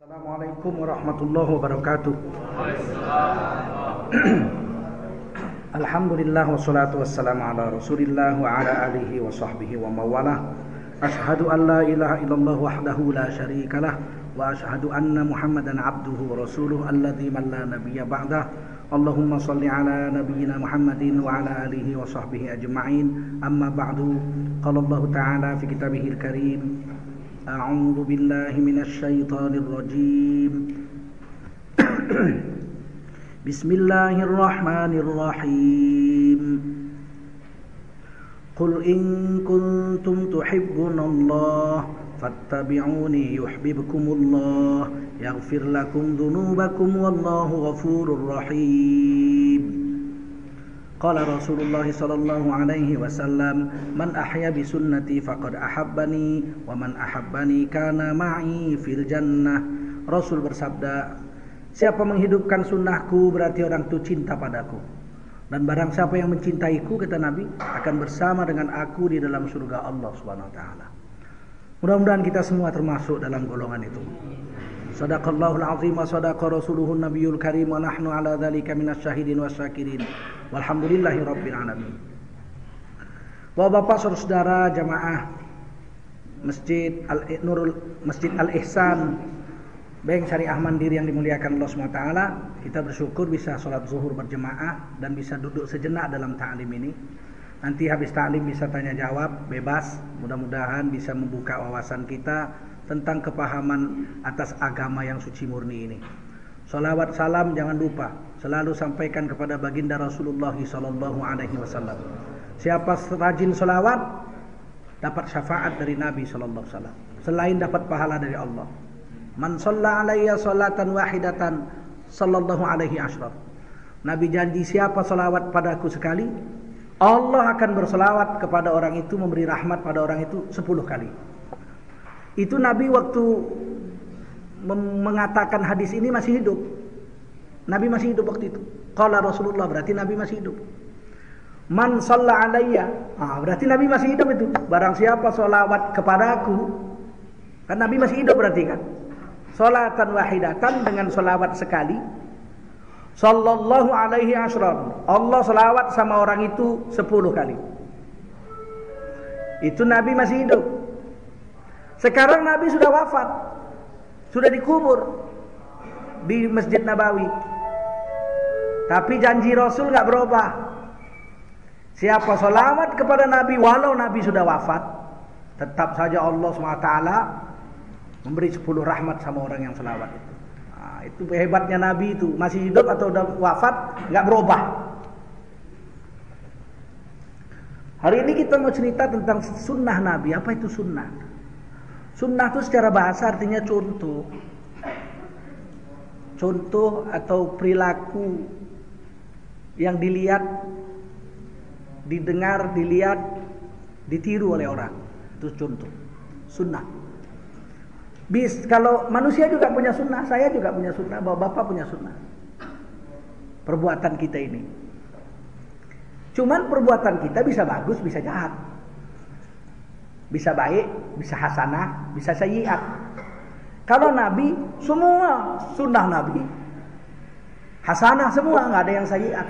Assalamualaikum warahmatullahi wabarakatuh. Alhamdulillah wassalatu wassalamu ala Rasulillah wa ala alihi wa sahbihi wa mawalah. Ashhadu an la ilaha illallah wahdahu la syarikalah wa ashhadu anna Muhammadan abduhu wa rasuluh alladzi man la nabiyya ba'dah. Allahumma salli ala nabiyyina Muhammadin wa ala alihi wa sahbihi ajma'in. Amma ba'du. Qala Allah ta'ala fi kitabihil karim. أعوذ بالله من الشيطان الرجيم بسم الله الرحمن الرحيم قل إن كنتم تحبون الله فاتبعوني يحببكم الله يغفر لكم ذنوبكم والله غفور رحيم قال رسول الله صلى الله عليه وسلم من أحيا بسنتي فقد أحبني ومن أحبني كان معي في الجنة. Rasul bersabda, siapa menghidupkan sunnahku berarti orang itu cinta padaku, dan barang siapa yang mencintaiku, kata Nabi, akan bersama dengan aku di dalam surga Allah Subhanahu wa taala. Mudah-mudahan kita semua termasuk dalam golongan itu. Sadaqallahul azim wa sadaqa rasuluhun nabiyul karim wa nahnu ala dzalika minasyahidin wasyakirin. Walhamdulillahi rabbil alamin. Bapak-bapak, saudara jamaah Masjid Al-Ihsan Bank Syariah Mandiri yang dimuliakan Allah SWT, kita bersyukur bisa sholat zuhur berjemaah dan bisa duduk sejenak dalam ta'lim ini. Nanti habis ta'lim bisa tanya jawab bebas. Mudah-mudahan bisa membuka wawasan kita tentang kepahaman atas agama yang suci murni ini. Salawat salam jangan lupa selalu sampaikan kepada baginda Rasulullah sallallahu alaihi wasallam. Siapa rajin salawat dapat syafaat dari Nabi sallallahu alaihi wasallam, selain dapat pahala dari Allah. Man shalla alayya salatan wahidatan sallallahu alaihi asyram. Nabi janji siapa salawat padaku sekali, Allah akan bersalawat kepada orang itu, memberi rahmat pada orang itu 10 kali. Itu Nabi waktu mengatakan hadis ini masih hidup. Nabi masih hidup waktu itu. Qala Rasulullah, berarti Nabi masih hidup. Man shalla alayya, berarti Nabi masih hidup itu. Barang siapa sholawat kepadaku, kan Nabi masih hidup berarti kan. Sholatan wahidatan, dengan sholawat sekali, sallallahu alaihi asyram, Allah sholawat sama orang itu 10 kali. Itu Nabi masih hidup. Sekarang Nabi sudah wafat, sudah dikubur di Masjid Nabawi. Tapi janji Rasul gak berubah. Siapa sholawat kepada Nabi walau Nabi sudah wafat, tetap saja Allah SWT memberi 10 rahmat sama orang yang sholawat itu. Itu hebatnya Nabi itu. Masih hidup atau udah wafat gak berubah. Hari ini kita mau cerita tentang sunnah Nabi. Apa itu sunnah? Sunnah itu secara bahasa artinya contoh. Contoh atau perilaku yang dilihat, didengar, dilihat, ditiru oleh orang. Itu contoh. Sunnah. Kalau manusia juga punya sunnah, saya juga punya sunnah, bapak punya sunnah. Perbuatan kita ini. Cuman perbuatan kita bisa bagus, bisa jahat. Bisa baik, bisa hasanah, bisa sayyiat. Kalau Nabi, semua sunnah Nabi hasanah semua, nggak ada yang sayyiat.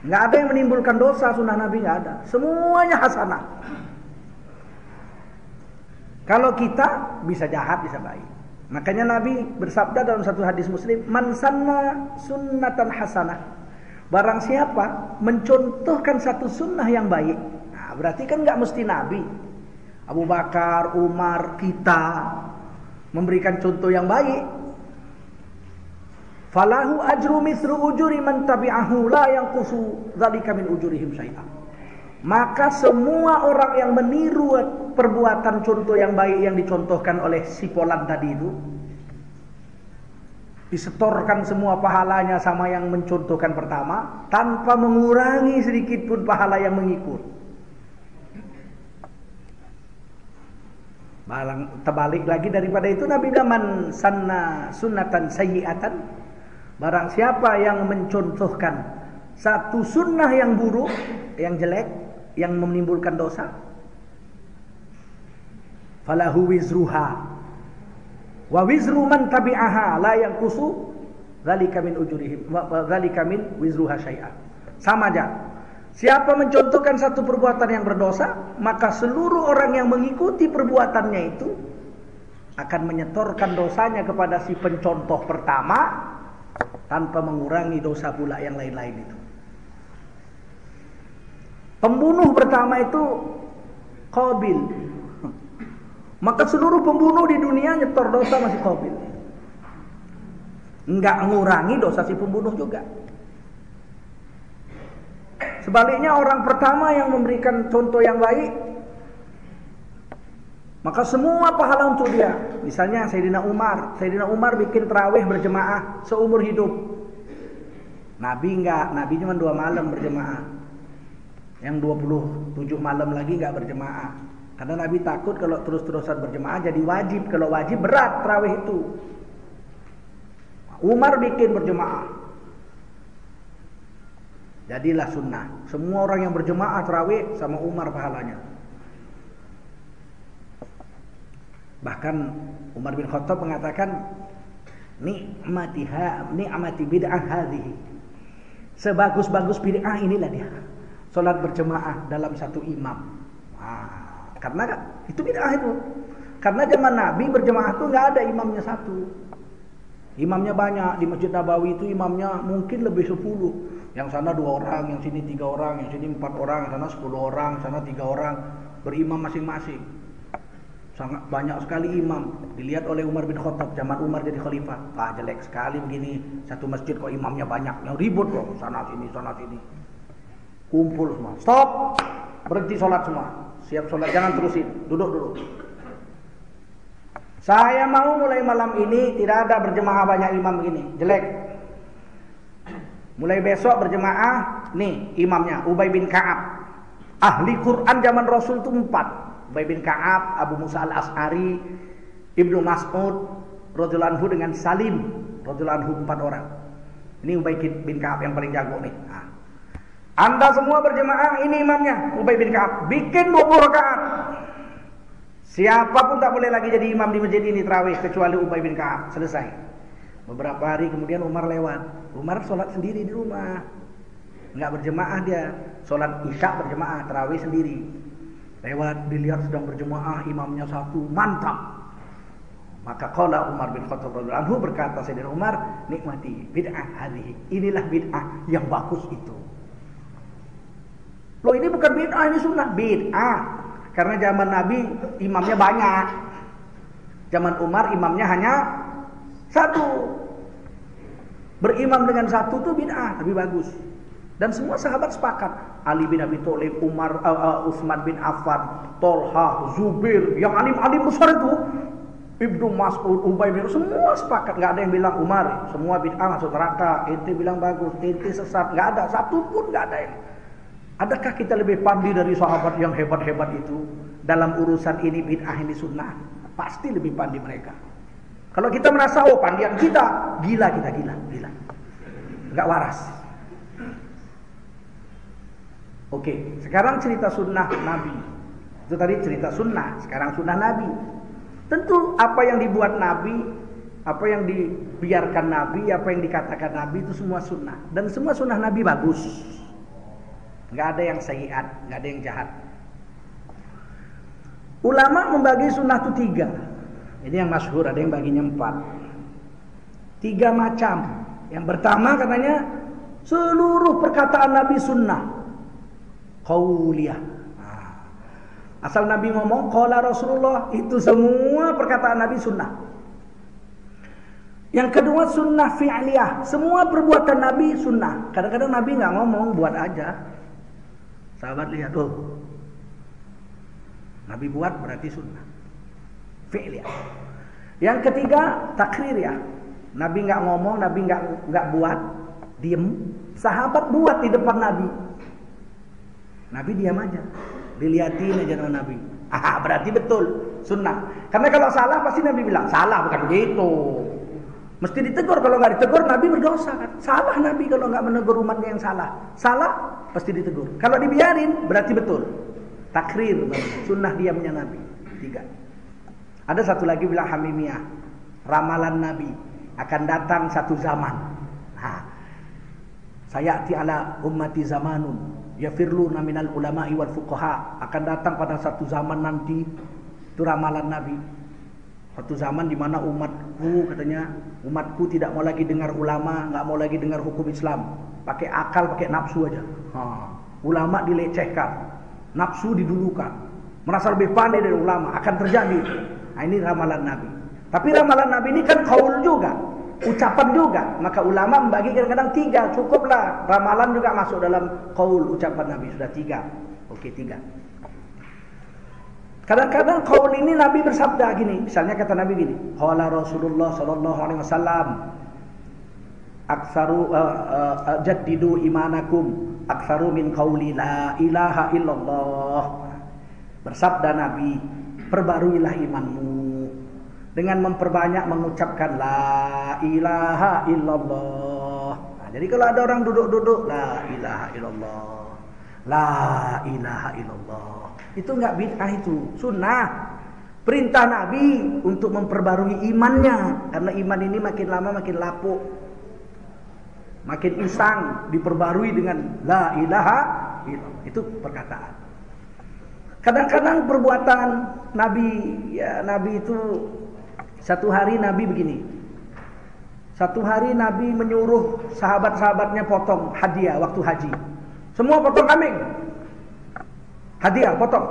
Nggak ada yang menimbulkan dosa, sunnah Nabi nggak ada. Semuanya hasanah. Kalau kita bisa jahat, bisa baik. Makanya Nabi bersabda dalam satu hadis Muslim, man sanna sunnatan hasanah. Barang siapa mencontohkan satu sunnah yang baik. Nah, berarti kan nggak mesti Nabi. Abu Bakar, Umar, kita memberikan contoh yang baik. Falahu ajru misru ujuri man tabi'ahu la yanqusu dzalika min ujurihim syai'an. Maka semua orang yang meniru perbuatan contoh yang baik yang dicontohkan oleh si Polan tadi itu, disetorkan semua pahalanya sama yang mencontohkan pertama, tanpa mengurangi sedikit pun pahala yang mengikut. Terbalik lagi daripada itu, Nabi bilang man sanna sunnatan sayyi'atan, barang siapa yang mencontohkan satu sunnah yang buruk, yang jelek, yang menimbulkan dosa, falahu wizruha, Wa wizru man tabi'aha la yanqusu dzalika min ujurihim wa dzalika min wizruha syai'a. Sama aja. Siapa mencontohkan satu perbuatan yang berdosa, maka seluruh orang yang mengikuti perbuatannya itu akan menyetorkan dosanya kepada si pencontoh pertama tanpa mengurangi dosa pula yang lain-lain itu. Pembunuh pertama itu Qabil. Maka seluruh pembunuh di dunia nyetor dosa masih Qabil. Enggak ngurangi dosa si pembunuh juga. Sebaliknya orang pertama yang memberikan contoh yang baik, maka semua pahala untuk dia. Misalnya Sayyidina Umar bikin tarawih berjemaah seumur hidup. Nabi enggak, Nabi cuma 2 malam berjemaah. Yang 27 malam lagi enggak berjemaah. Karena Nabi takut kalau terus-terusan berjemaah jadi wajib. Kalau wajib berat tarawih itu. Umar bikin berjemaah. Jadilah sunnah. Semua orang yang berjemaah tarawih sama Umar pahalanya. Bahkan Umar bin Khattab mengatakan, ni'mati bid'ah hadhihi. Sebagus-bagus bid'ah inilah dia. Salat berjemaah dalam satu imam. Karena itu bid'ah itu. Karena zaman Nabi berjemaah itu enggak ada imamnya satu. Imamnya banyak. Di Masjid Nabawi itu imamnya mungkin lebih 10. Yang sana 2 orang, yang sini 3 orang, yang sini 4 orang, yang sana 10 orang, yang sana 3 orang, berimam masing-masing. Sangat banyak sekali imam. Dilihat oleh Umar bin Khattab zaman Umar jadi khalifah. Jelek sekali begini, satu masjid kok imamnya banyak. Yang ribut kok, sana sini. Kumpul semua. Stop. Berhenti sholat semua. Siap sholat, jangan terusin. Duduk dulu. Saya mau mulai malam ini tidak ada berjemaah banyak imam begini. Jelek. Mulai besok berjemaah, nih imamnya Ubay bin Ka'ab. Ahli Quran zaman Rasul itu 4. Ubay bin Ka'ab, Abu Musa al-Ash'ari, Ibnu Mas'ud radhiyallahu anhu dengan Salim radhiyallahu anhu, 4 orang. Ini Ubay bin Ka'ab yang paling jago nih. Anda semua berjemaah, ini imamnya Ubay bin Ka'ab. Bikin 20 rakaat. Siapapun tak boleh lagi jadi imam di masjid ini tarawih kecuali Ubay bin Ka'ab. Selesai. Beberapa hari kemudian Umar lewat. Umar sholat sendiri di rumah. Enggak berjemaah dia. Sholat isya berjemaah, tarawih sendiri. Lewat, dilihat sedang berjemaah, imamnya satu, mantap. Maka qala Umar bin Khattab radhiyallahu anhu, berkata Sayyidina Umar, nikmati bid'ah hadhihi. Inilah bid'ah yang bagus itu. Loh, ini bukan bid'ah, ini sunnah. Bid'ah. Karena zaman Nabi imamnya banyak. Zaman Umar imamnya hanya 1. Berimam dengan 1 itu bid'ah, tapi bagus. Dan semua sahabat sepakat. Ali bin Abi Thalib, Umar, Utsman bin Affan, Tolha, Zubair, yang alim-alim besar itu, Ibnu Mas'ud, Ubay bin, semua sepakat. Enggak ada yang bilang Umar, semua bid'ah masuk neraka. Ente bilang bagus, ente sesat. Enggak ada, satu pun enggak ada yang. Adakah kita lebih pandai dari sahabat yang hebat-hebat itu dalam urusan ini bid'ah ini sunnah? Pasti lebih pandai mereka. Kalau kita merasa pandian kita, gila. Enggak waras. Oke, sekarang cerita sunnah Nabi. Itu tadi cerita sunnah, sekarang sunnah Nabi. Tentu apa yang dibuat Nabi, apa yang dibiarkan Nabi, apa yang dikatakan Nabi itu semua sunnah. Dan semua sunnah Nabi bagus. Enggak ada yang sayyiat, enggak ada yang jahat. Ulama membagi sunnah itu 3. Ini yang masyhur, ada yang baginya 4. 3 macam. Yang pertama katanya seluruh perkataan Nabi sunnah. Qauliyah. Asal Nabi ngomong qala Rasulullah, itu semua perkataan Nabi sunnah. Yang kedua sunnah fi'liyah. Semua perbuatan Nabi sunnah. Kadang-kadang Nabi enggak ngomong, buat aja. Sahabat lihat, Nabi buat berarti sunnah. Fi'liyah. Yang ketiga takririyah. Nabi enggak ngomong, Nabi enggak buat, diem. Sahabat buat di depan Nabi. Nabi diam aja. Dilihatin aja sama Nabi. Berarti betul sunnah. Karena kalau salah pasti Nabi bilang salah, bukan begitu. Mesti ditegur. Kalau nggak ditegur Nabi berdosa kan. Salah Nabi kalau nggak menegur umatnya yang salah. Salah pasti ditegur. Kalau dibiarin berarti betul. Takrir, sunnah diamnya Nabi. 3. Ada satu lagi bilang hamimiyah. ramalan Nabi akan datang satu zaman. Sayati ala ummati zamanun yafirluna minal ulama'i wal fuqaha, akan datang pada satu zaman nanti, itu ramalan Nabi. Satu zaman di mana umatku, katanya, umatku tidak mau lagi dengar ulama, nggak mau lagi dengar hukum Islam, pakai akal, pakai nafsu aja. Ulama dilecehkan, nafsu didulukan, merasa lebih pandai dari ulama, akan terjadi. Nah, ini ramalan Nabi. Tapi ramalan Nabi ini kan qaul juga, ucapan juga. Maka ulama membagi kadang-kadang 3, cukuplah. Ramalan juga masuk dalam qaul, ucapan Nabi, sudah 3. Oke, 3. Kadang-kadang qaul ini Nabi bersabda gini, misalnya kata Nabi gini, qala Rasulullah sallallahu alaihi wasallam, aktsaru jaddidu imanakum aktsaru min qauli la ilaha illallah. Bersabda Nabi, perbaruilah imanmu dengan memperbanyak mengucapkan la ilaha illallah. Nah, jadi kalau ada orang duduk-duduk la ilaha illallah, la ilaha illallah, itu enggak bid'ah, itu sunnah. Perintah Nabi untuk memperbarui imannya, karena iman ini makin lama makin lapuk, makin usang, diperbarui dengan la ilaha illallah. Itu perkataan. Kadang-kadang perbuatan Nabi, ya Nabi itu satu hari Nabi begini. Satu hari Nabi menyuruh sahabat-sahabatnya potong hadiah waktu haji. Semua potong kambing. Hadiah potong.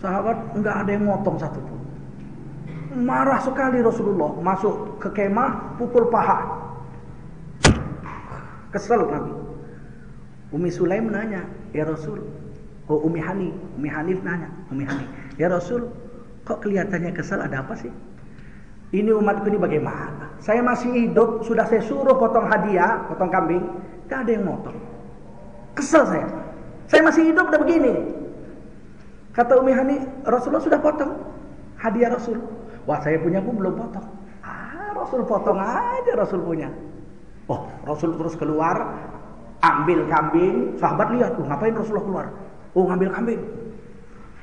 Sahabat enggak ada yang motong satu pun. Marah sekali Rasulullah, masuk ke kemah, pukul paha. Kesel Nabi. Umi Sulaim nanya, "Ya Rasul." Umi Hanif nanya, Umi Hanif, "Ya Rasul, kok kelihatannya kesal, ada apa sih? Ini umatku ini bagaimana? Saya masih hidup, sudah saya suruh potong hadiah, potong kambing, gak ada yang motong. Kesel saya. Saya masih hidup udah begini." Kata Umi Hani, "Rasulullah sudah potong hadiah Rasul." "Wah, saya punya pun belum potong." Rasul potong aja, Rasul punya. Oh, Rasul terus keluar, ambil kambing. Sahabat lihat, ngapain Rasulullah keluar? Oh, ngambil kambing.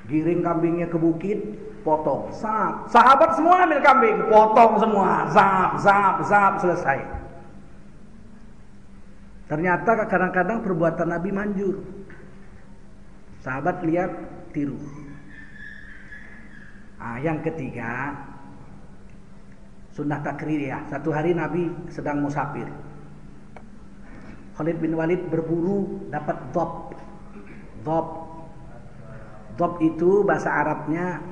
Giring kambingnya ke bukit, potong. Zap. Sahabat semua ambil kambing, potong semua. Zap, zap, zap, selesai. Ternyata kadang-kadang perbuatan Nabi manjur. Sahabat lihat, tiru. Yang ketiga, sunnah takririyah. Satu hari Nabi sedang musafir. Khalid bin Walid berburu, dapat dhab. Dhab itu bahasa Arabnya,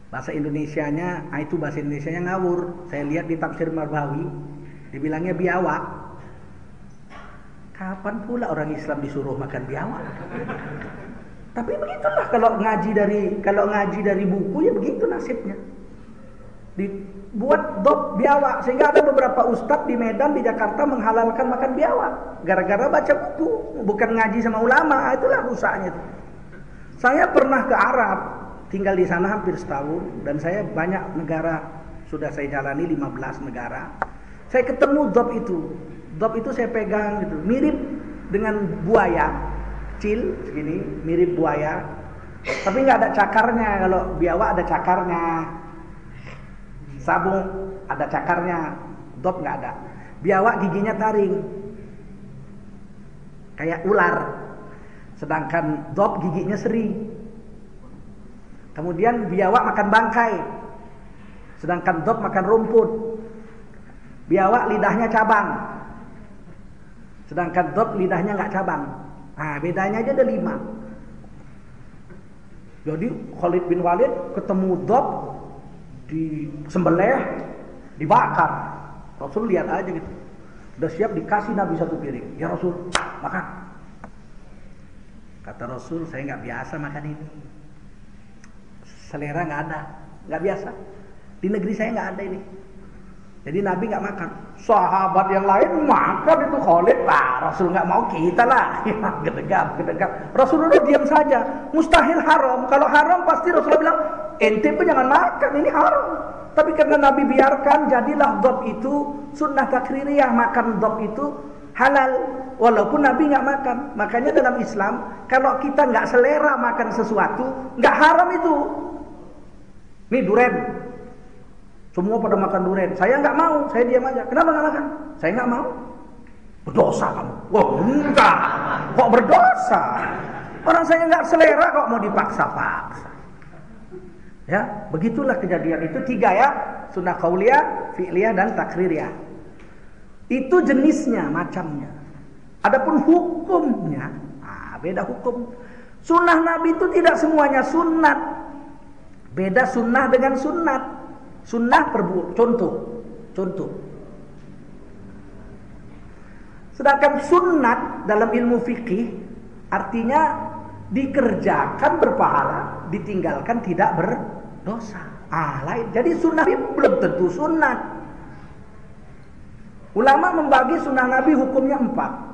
bahasa Indonesianya, itu bahasa Indonesianya ngawur. Saya lihat di tafsir Marbawi, dibilangnya biawak. Kapan pula orang Islam disuruh makan biawak? Tapi begitulah kalau ngaji dari buku, ya begitu nasibnya. Dibuat dhab biawak, sehingga ada beberapa ustadz di Medan, di Jakarta menghalalkan makan biawak gara-gara baca buku, bukan ngaji sama ulama. Itulah rusaknya itu. Saya pernah ke Arab, tinggal di sana hampir setahun, dan saya banyak negara sudah saya jalani, 15 negara. Saya ketemu dhab itu. Dhab itu saya pegang gitu, mirip dengan buaya, kecil segini, mirip buaya, tapi nggak ada cakarnya. Kalau biawak ada cakarnya, sabung ada cakarnya, dhab nggak ada. Biawak giginya taring, kayak ular, sedangkan dhab giginya seri. Kemudian biawak makan bangkai, sedangkan dhab makan rumput. Biawak lidahnya cabang, sedangkan dhab lidahnya nggak cabang. Bedanya aja ada 5. Jadi Khalid bin Walid ketemu dhab, disembelih, dibakar. Rasul lihat aja gitu, udah siap dikasih Nabi satu piring. "Ya Rasul, makan." Kata Rasul, "Saya nggak biasa makan ini. Selera nggak ada, nggak biasa. Di negeri saya nggak ada ini." Jadi Nabi nggak makan. Sahabat yang lain makan itu. Khalid, Rasul nggak mau, kita lah. Gedegap. Rasulullah diam saja. Mustahil haram. Kalau haram pasti Rasulullah bilang, "Ente pun jangan makan, ini haram." Tapi karena Nabi biarkan, jadilah dhab itu sunnah takririyah. Makan dhab itu halal, walaupun Nabi nggak makan. Makanya dalam Islam, kalau kita nggak selera makan sesuatu, nggak haram itu. Nih duren, Semua pada makan durian. Saya nggak mau, saya diam aja. Kenapa nggak makan? Saya nggak mau. Berdosa kamu. Wah, enggak. Kok berdosa? Orang saya nggak selera kok mau dipaksa-paksa. Ya, begitulah kejadian itu 3 ya. Sunnah qauliyah, fi'liyah dan takririyah. Itu jenisnya, macamnya. Adapun hukumnya, beda hukum. Sunnah Nabi itu tidak semuanya sunnat. Beda sunnah dengan sunnat. Sunnah contoh. Sedangkan sunnat dalam ilmu fikih artinya dikerjakan berpahala, ditinggalkan tidak berdosa. Lain. Jadi sunnah belum tentu sunnat. Ulama membagi sunnah Nabi hukumnya 4.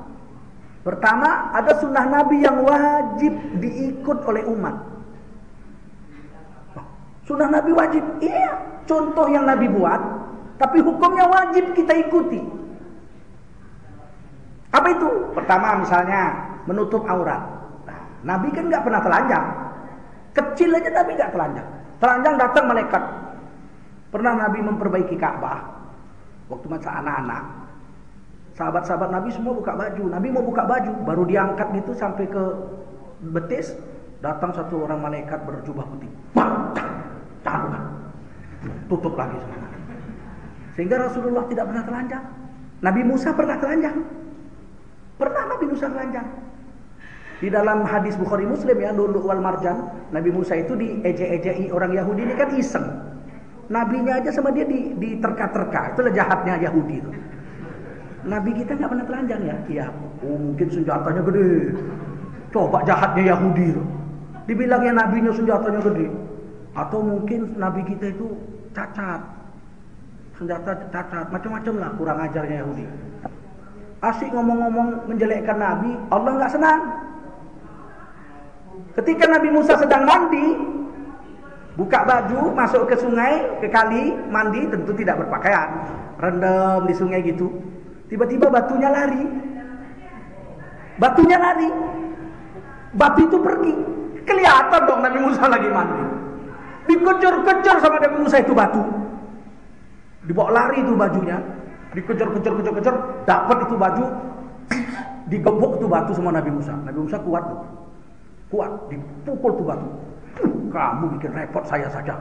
Pertama, ada sunnah Nabi yang wajib diikut oleh umat. Sunnah Nabi wajib, iya. Contoh yang Nabi buat, tapi hukumnya wajib kita ikuti. Apa itu? Pertama misalnya menutup aurat. Nah, Nabi kan nggak pernah telanjang. Kecil aja Nabi nggak telanjang. Telanjang datang malaikat. Pernah Nabi memperbaiki Ka'bah waktu masa anak-anak. Sahabat-sahabat Nabi semua buka baju. Nabi mau buka baju, baru diangkat gitu sampai ke betis. Datang satu orang malaikat berjubah putih. Jangan buka. Tutup lagi semua. Sehingga Rasulullah tidak pernah telanjang. Nabi Musa pernah telanjang. Pernah Nabi Musa telanjang. Di dalam hadis Bukhari Muslim ya, Lu'lu' wal Marjan, Nabi Musa itu diejek-ejeki orang Yahudi, ini kan iseng. Nabinya aja sama dia diterka-terka. Itulah jahatnya Yahudi itu. Nabi kita nggak pernah telanjang ya? Iya. Mungkin senjatanya gede. Coba jahatnya Yahudi itu. Dibilangnya nabinya senjatanya gede. Atau mungkin nabi kita itu cacat. Senjata cacat, macam-macam lah kurang ajarnya Yahudi. Asik ngomong-ngomong menjelekkan Nabi, Allah nggak senang. Ketika Nabi Musa sedang mandi, buka baju, masuk ke sungai, ke kali, mandi, tentu tidak berpakaian, rendam di sungai gitu. Tiba-tiba batunya lari. Batu itu pergi. Kelihatan dong Nabi Musa lagi mandi. Dikejar-kejar sama Nabi Musa itu batu. Dibawa lari itu bajunya. Dikejar-kejar, dapat itu baju, digebuk itu batu sama Nabi Musa. Nabi Musa kuat tuh. Kuat, dipukul tuh batu. Kamu bikin repot saya saja.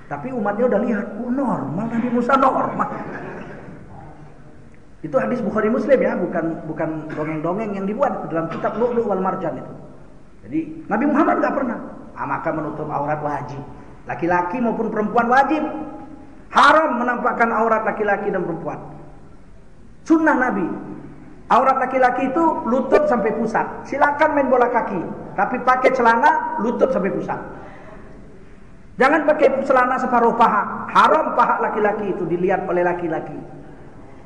Tapi umatnya udah lihat, normal Nabi Musa normal. Itu hadis Bukhari Muslim ya, bukan dongeng-dongeng yang dibuat dalam kitab Lu'lu' wal Marjan itu. Jadi Nabi Muhammad enggak pernah. Maka menutup aurat wajib. Laki-laki maupun perempuan wajib. Haram menampakkan aurat laki-laki dan perempuan. Sunnah Nabi. Aurat laki-laki itu lutut sampai pusat. Silakan main bola kaki, tapi pakai celana lutut sampai pusat. Jangan pakai celana separuh paha. Haram paha laki-laki itu dilihat oleh laki-laki.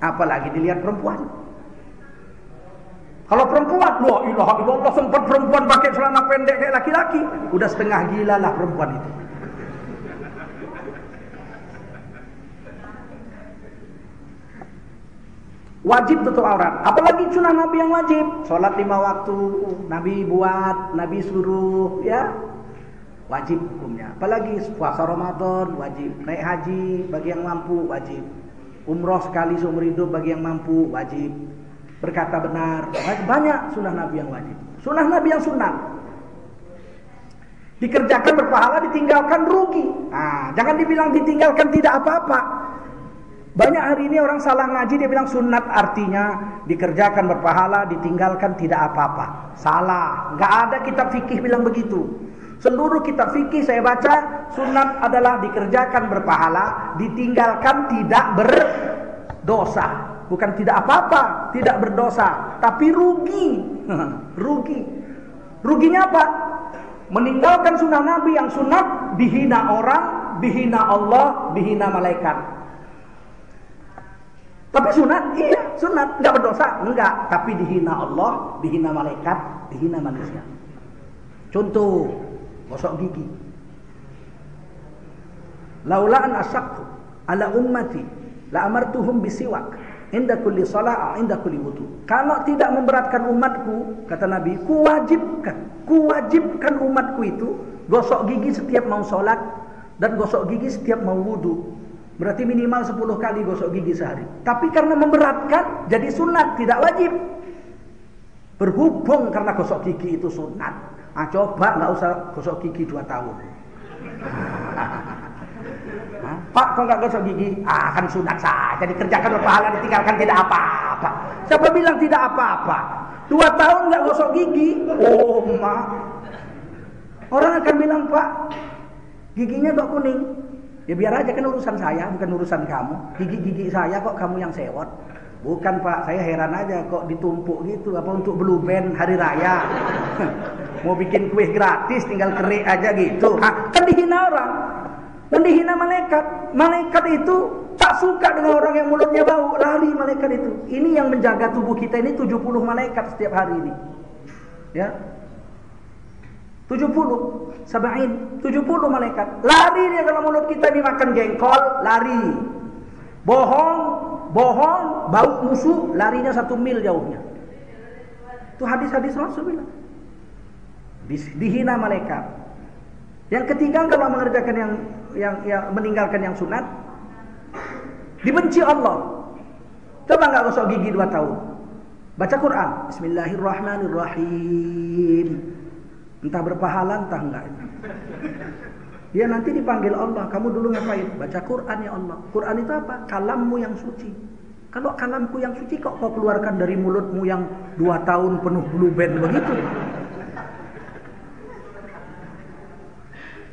Apalagi dilihat perempuan. Kalau perempuan, la ilaha illallah, sempat perempuan pakai celana pendek kayak laki-laki, udah setengah gila lah perempuan itu. Wajib tutup aurat. Apalagi sunnah Nabi yang wajib. Sholat 5 waktu, Nabi buat, Nabi suruh, ya. Wajib hukumnya. Apalagi puasa Ramadan, wajib. Naik haji bagi yang mampu, wajib. Umroh sekali seumur hidup bagi yang mampu, wajib. Berkata benar, banyak sunnah Nabi yang wajib. Sunnah Nabi yang sunnah. Dikerjakan berpahala, ditinggalkan rugi. Nah, jangan dibilang ditinggalkan tidak apa-apa. Banyak hari ini orang salah ngaji, dia bilang sunat artinya dikerjakan berpahala, ditinggalkan tidak apa-apa. Salah, nggak ada kitab fikih bilang begitu. Seluruh kitab fikih saya baca, sunat adalah dikerjakan berpahala, ditinggalkan tidak berdosa. Bukan tidak apa-apa, tidak berdosa, tapi rugi. Rugi. Ruginya apa? Meninggalkan sunnah Nabi yang sunat, dihina orang, dihina Allah, dihina malaikat. Tapi sunat, iya sunat, nggak berdosa, enggak. Tapi dihina Allah, dihina malaikat, dihina manusia. Contoh, gosok gigi. Laula an asyaqqa ala ummati la amartuhum bisiwak inda kulli shalah, inda kulli wudu. Kalau tidak memberatkan umatku, kata Nabi, kuwajibkan umatku itu gosok gigi setiap mau sholat dan gosok gigi setiap mau wudu. Berarti minimal 10 kali gosok gigi sehari. Tapi karena memberatkan, jadi sunat, tidak wajib. Berhubung karena gosok gigi itu sunat. Nah, coba nggak usah gosok gigi 2 tahun. Pak, kok nggak gosok gigi? Kan sunat saja, dikerjakan berpahala, ditinggalkan tidak apa-apa. Siapa bilang tidak apa-apa? 2 tahun nggak gosok gigi, oh mak. Orang akan bilang, Pak, giginya kok kuning. Ya biar aja, kan urusan saya, bukan urusan kamu. Gigi-gigi saya kok kamu yang sewot. Bukan Pak, saya heran aja kok ditumpuk gitu. Apa untuk blue band hari raya? Mau bikin kue gratis, tinggal kerik aja gitu. Kan dihina orang. Dan dihina malaikat. Malaikat itu tak suka dengan orang yang mulutnya bau. Lari malaikat itu. Ini yang menjaga tubuh kita ini 70 malaikat setiap hari ini. Ya, 70 malaikat. Lari dia kalau mulut kita ini makan jengkol, lari. Bohong, bau musuh, larinya 1 mil jauhnya. Itu hadis-hadis Rasul bilang. Dihina malaikat. Yang ketiga, kalau mengerjakan yang meninggalkan yang sunat, dibenci Allah. Coba nggak gosok gigi 2 tahun. Baca Quran, Bismillahirrahmanirrahim. Entah berpahala, entah enggak. Dia nanti dipanggil Allah. Kamu dulu ngapain? Baca Quran ya Allah. Quran itu apa? Kalammu yang suci. Kalau kalamku yang suci kok kau keluarkan dari mulutmu yang 2 tahun penuh blue band begitu?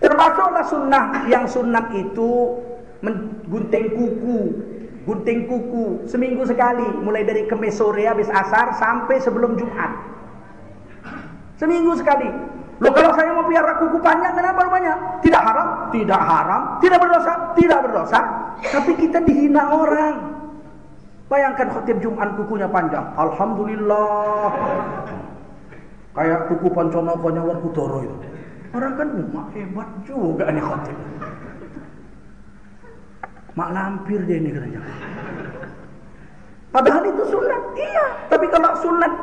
Termasuklah sunnah. Yang sunat itu gunting kuku seminggu sekali, mulai dari Kemis sore habis asar sampai sebelum Jumat. Seminggu sekali. Loh, kalau saya mau piara kuku panjang, kenapa banyak? Tidak haram, tidak haram, tidak berdosa, tidak berdosa. Tapi kita dihina orang. Bayangkan khotib Jumat kukunya panjang. Alhamdulillah. Kayak kuku Panconokonya Werkudara itu. Orang kan hebat juga nih khotib. Mak lampir dia ini katanya. Padahal itu sunat. Iya, tapi kalau sunat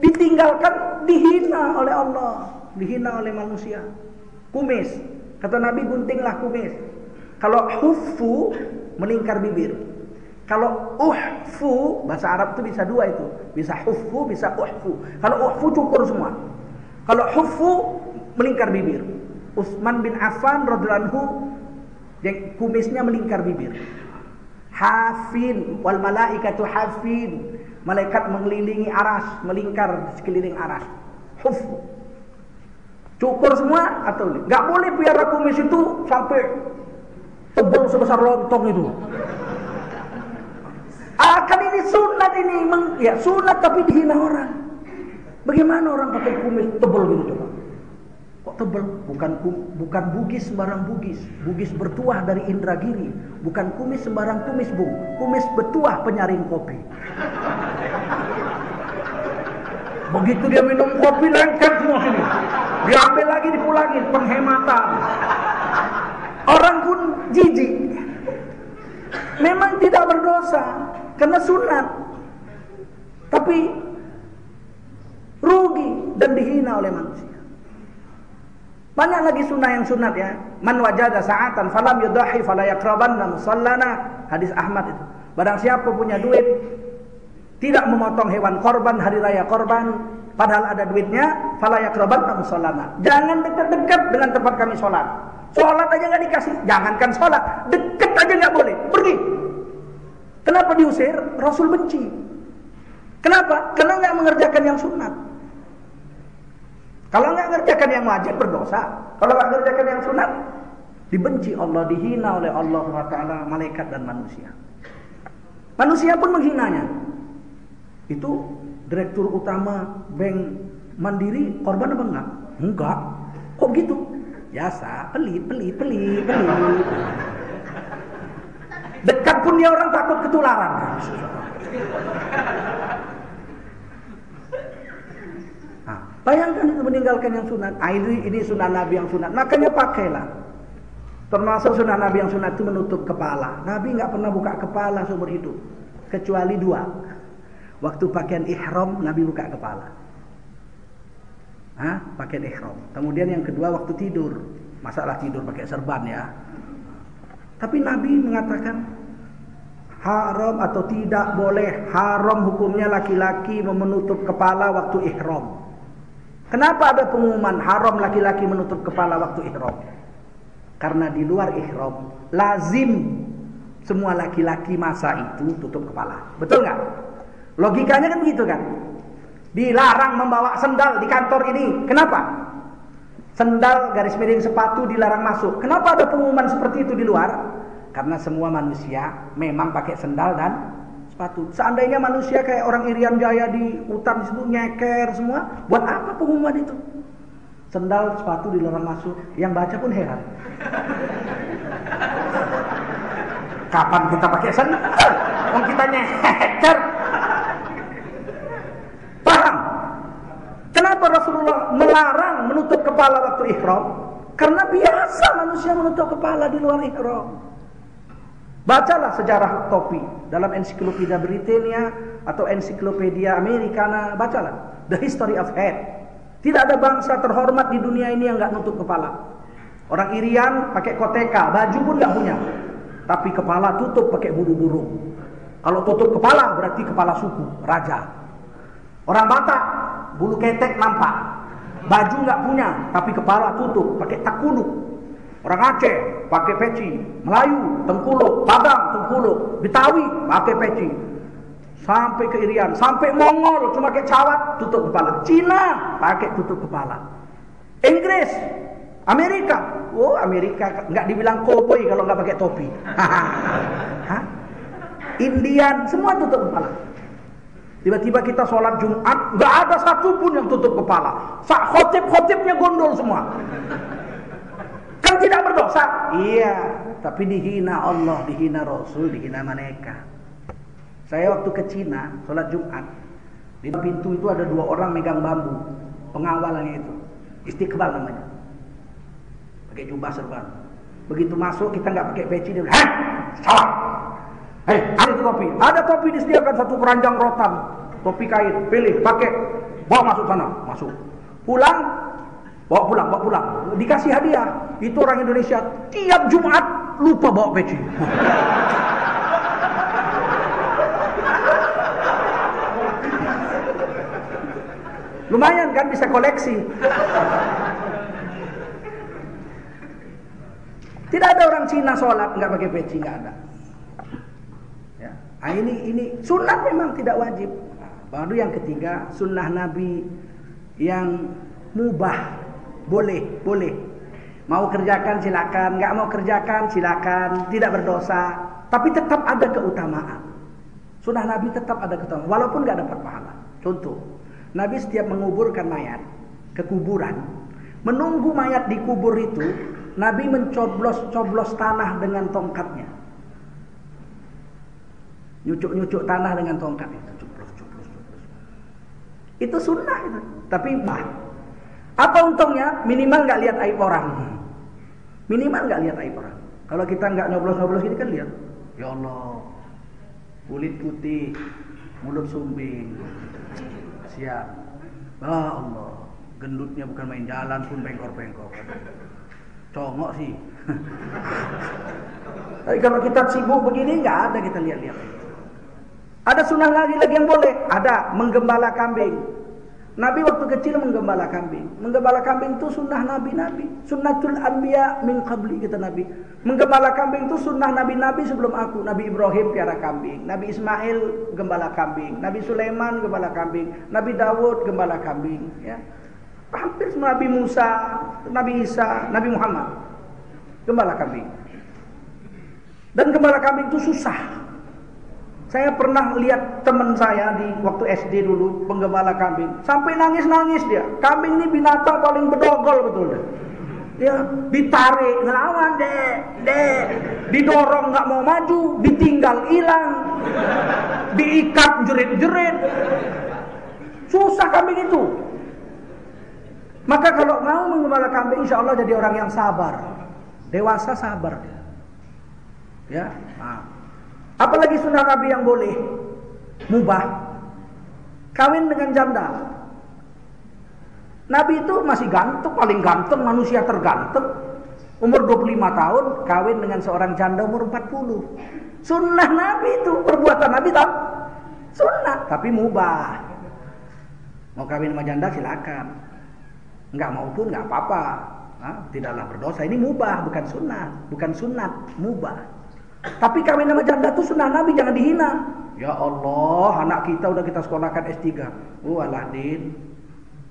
ditinggalkan, dihina oleh Allah, dihina oleh manusia. Kumis, kata Nabi, guntinglah kumis. Kalau huffu, melingkar bibir. Kalau uhfu, bahasa Arab itu bisa 2 itu, bisa huffu, bisa uhfu. Kalau uhfu cukur semua. Kalau huffu, melingkar bibir. Utsman bin Affan radhiyallahu anhu, kumisnya melingkar bibir. Hafin wal malaikatu hafin. Malaikat mengelilingi aras, melingkar di sekeliling aras. Huf. Cukur semua atau ini? Enggak boleh piara kumis itu sampai tebal sebesar lontong itu. Kan ini sunat ini, ya sunat tapi dihina orang. Bagaimana orang pakai kumis tebal gitu coba? Kok tebal? Bukan bugis sembarang bugis. Bugis bertuah dari Indragiri. Bukan kumis sembarang kumis, Bung. Kumis bertuah penyaring kopi. Begitu dia minum kopi, lengket semua sini. Diambil lagi, dipulangin, penghematan. Orang pun jijik. Memang tidak berdosa karena sunat, tapi rugi dan dihina oleh manusia. Banyak lagi sunnah yang sunat ya. Man wajada sa'atan falam yudahi fala yaqrabanna musallana. Hadis Ahmad itu. Barang siapa punya duit, tidak memotong hewan korban hari raya korban, padahal ada duitnya, fala yaqrabanna musallana. Jangan dekat-dekat dengan tempat kami sholat. Sholat aja nggak dikasih. Jangankan sholat, dekat aja nggak boleh. Pergi. Kenapa diusir? Rasul benci. Kenapa? Karena nggak mengerjakan yang sunat. Kalau nggak mengerjakan yang wajib berdosa. Kalau nggak mengerjakan yang sunat, dibenci Allah, dihina oleh Allah SWT, malaikat dan manusia. Manusia pun menghinanya. Itu direktur utama Bank Mandiri korban apa enggak? Enggak. Kok gitu? Biasa, pelit. Dekat pun dia orang takut ketularan. Bayangkan itu meninggalkan yang sunat. Ini sunat Nabi yang sunat. Makanya pakailah. Termasuk sunat Nabi yang sunat itu menutup kepala. Nabi nggak pernah buka kepala seumur hidup. Kecuali 2. Waktu pakaian ihram, Nabi buka kepala. Pakaian ihram. Kemudian yang kedua waktu tidur. Masalah tidur pakai serban ya. Tapi Nabi mengatakan haram atau tidak boleh, haram hukumnya laki-laki menutup kepala waktu ihram. Kenapa ada pengumuman haram laki-laki menutup kepala waktu ihram? Karena di luar ihram lazim semua laki-laki masa itu tutup kepala. Betul nggak? Logikanya kan begitu kan? Dilarang membawa sendal di kantor ini. Kenapa? Sendal garis miring sepatu dilarang masuk. Kenapa ada pengumuman seperti itu di luar? Karena semua manusia memang pakai sendal dan sepatu. Seandainya manusia kayak orang Irian Jaya di hutan di situ nyeker semua, buat apa pengumuman itu? Sendal sepatu dilarang masuk. Yang baca pun heran. Kapan kita pakai sendal? Wong kita nyeker. Paham? Kenapa Rasulullah melarang menutup kepala waktu ihram? Karena biasa manusia menutup kepala di luar ihram. Bacalah sejarah topi dalam ensiklopedia Britania atau ensiklopedia Americana, bacalah The History of Head. Tidak ada bangsa terhormat di dunia ini yang nggak nutup kepala. Orang Irian pakai koteka, baju pun nggak punya, tapi kepala tutup pakai bulu burung. Kalau tutup kepala berarti kepala suku, raja. Orang Batak bulu ketek nampak, baju nggak punya, tapi kepala tutup pakai takuluk. Orang Aceh pakai peci, Melayu tengkuluk, Padang tengkuluk, Betawi pakai peci, sampai ke Irian, sampai Mongol cuma pakai cawat tutup kepala, Cina pakai tutup kepala, Inggris, Amerika, oh Amerika nggak dibilang koboi kalau nggak pakai topi, Indian semua tutup kepala. Tiba-tiba kita sholat Jumat, nggak ada satupun yang tutup kepala. Khotib-khotibnya gondol semua. Kan tidak berdosa? Iya, tapi dihina Allah, dihina Rasul, dihina mereka. Saya waktu ke Cina, sholat Jumat, di pintu itu ada 2 orang megang bambu, pengawalannya itu, Istiqbal namanya, pakai jubah serban. Begitu masuk kita nggak pakai peci, dia bilang, salah. Hei, ada topi. Ada topi disediakan 1 keranjang rotan, topi kain, pilih, pakai, bawa masuk sana, masuk. Pulang, bawa pulang. Dikasih hadiah. Itu orang Indonesia tiap Jumat lupa bawa peci. Lumayan kan bisa koleksi. Tidak ada orang Cina sholat nggak pakai peci, nggak ada. Nah, ini sunnah memang tidak wajib. Baru yang ketiga, sunnah Nabi yang mubah, boleh. Mau kerjakan silakan, nggak mau kerjakan silakan, tidak berdosa, tapi tetap ada keutamaan. Sunnah Nabi tetap ada keutamaan, walaupun nggak dapat pahala. Contoh, Nabi setiap menguburkan mayat ke kuburan, menunggu mayat dikubur itu, Nabi mencoblos tanah dengan tongkatnya. Nyucuk tanah dengan tongkat itu, coblos. Itu sunnah itu. Tapi apa untungnya? Minimal nggak lihat aib orang. Kalau kita nggak nyoblos gini kan lihat, ya Allah, kulit putih, mulut sumbing, siap. Ya Allah, gendutnya bukan main, jalan pun bengkor-bengkor. Congok sih. Tapi kalau kita sibuk begini nggak ada kita lihat-lihat. Ada sunnah lagi yang boleh. Ada menggembala kambing. Nabi waktu kecil menggembala kambing. Menggembala kambing itu sunnah nabi-nabi. Sunnatul anbiya min qabli, kata Nabi. Menggembala kambing itu sunnah nabi-nabi sebelum aku. Nabi Ibrahim piara kambing. Nabi Ismail gembala kambing. Nabi Sulaiman gembala kambing. Nabi Dawud gembala kambing. Ya. Hampir semua Nabi Musa, Nabi Isa, Nabi Muhammad gembala kambing. Dan gembala kambing itu susah. Saya pernah lihat teman saya di waktu SD dulu penggembala kambing, sampai nangis dia. Kambing ini binatang paling bedogol betul deh. Ya, ditarik ngelawan dek, didorong nggak mau maju, ditinggal hilang, diikat jerit, susah kambing itu. Maka kalau mau menggembala kambing, insya Allah jadi orang yang sabar, dewasa sabar. Ya. Nah. Apalagi sunnah Nabi yang boleh, mubah, kawin dengan janda. Nabi itu masih ganteng, paling ganteng, manusia terganteng. Umur 25 tahun kawin dengan seorang janda umur 40. Sunnah Nabi itu, perbuatan Nabi tak sunnah, tapi mubah. Mau kawin sama janda silakan, nggak mau pun nggak apa-apa, tidaklah berdosa. Ini mubah, bukan sunnah, bukan sunat, mubah. Tapi kawin sama janda itu sunnah Nabi, jangan dihina. Ya Allah, anak kita udah kita sekolahkan S3. Alah Din,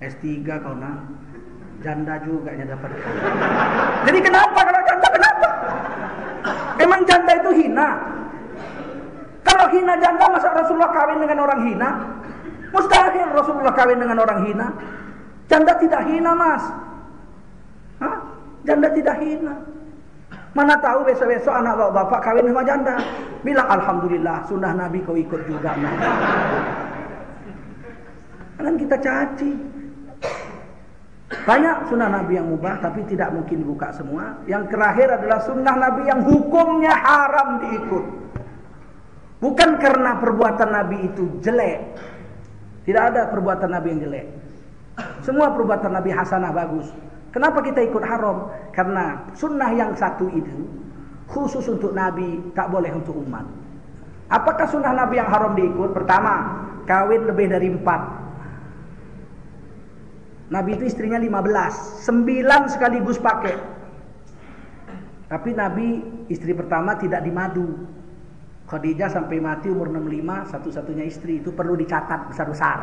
S3 kau nak, janda juga nya dapat. Jadi kenapa kalau janda, kenapa? Emang janda itu hina? Kalau hina janda, masa Rasulullah kawin dengan orang hina? Mustahil Rasulullah kawin dengan orang hina. Janda tidak hina, Mas. Janda tidak hina. Mana tahu besok-besok anak bapak kawin sama janda. Bilang alhamdulillah, sunnah Nabi kau ikut juga. Kan kita caci. Banyak sunnah Nabi yang mubah, tapi tidak mungkin dibuka semua. Yang terakhir adalah sunnah Nabi yang hukumnya haram diikut. Bukan karena perbuatan Nabi itu jelek. Tidak ada perbuatan Nabi yang jelek. Semua perbuatan Nabi hasanah, bagus. Kenapa kita ikut haram? Karena sunnah yang satu itu khusus untuk Nabi, tak boleh untuk umat. Apakah sunnah Nabi yang haram diikut? Pertama, kawin lebih dari 4. Nabi itu istrinya 15, 9 sekaligus pakai. Tapi Nabi istri pertama tidak dimadu. Khadijah sampai mati umur 65, satu-satunya istri. Itu perlu dicatat besar-besar.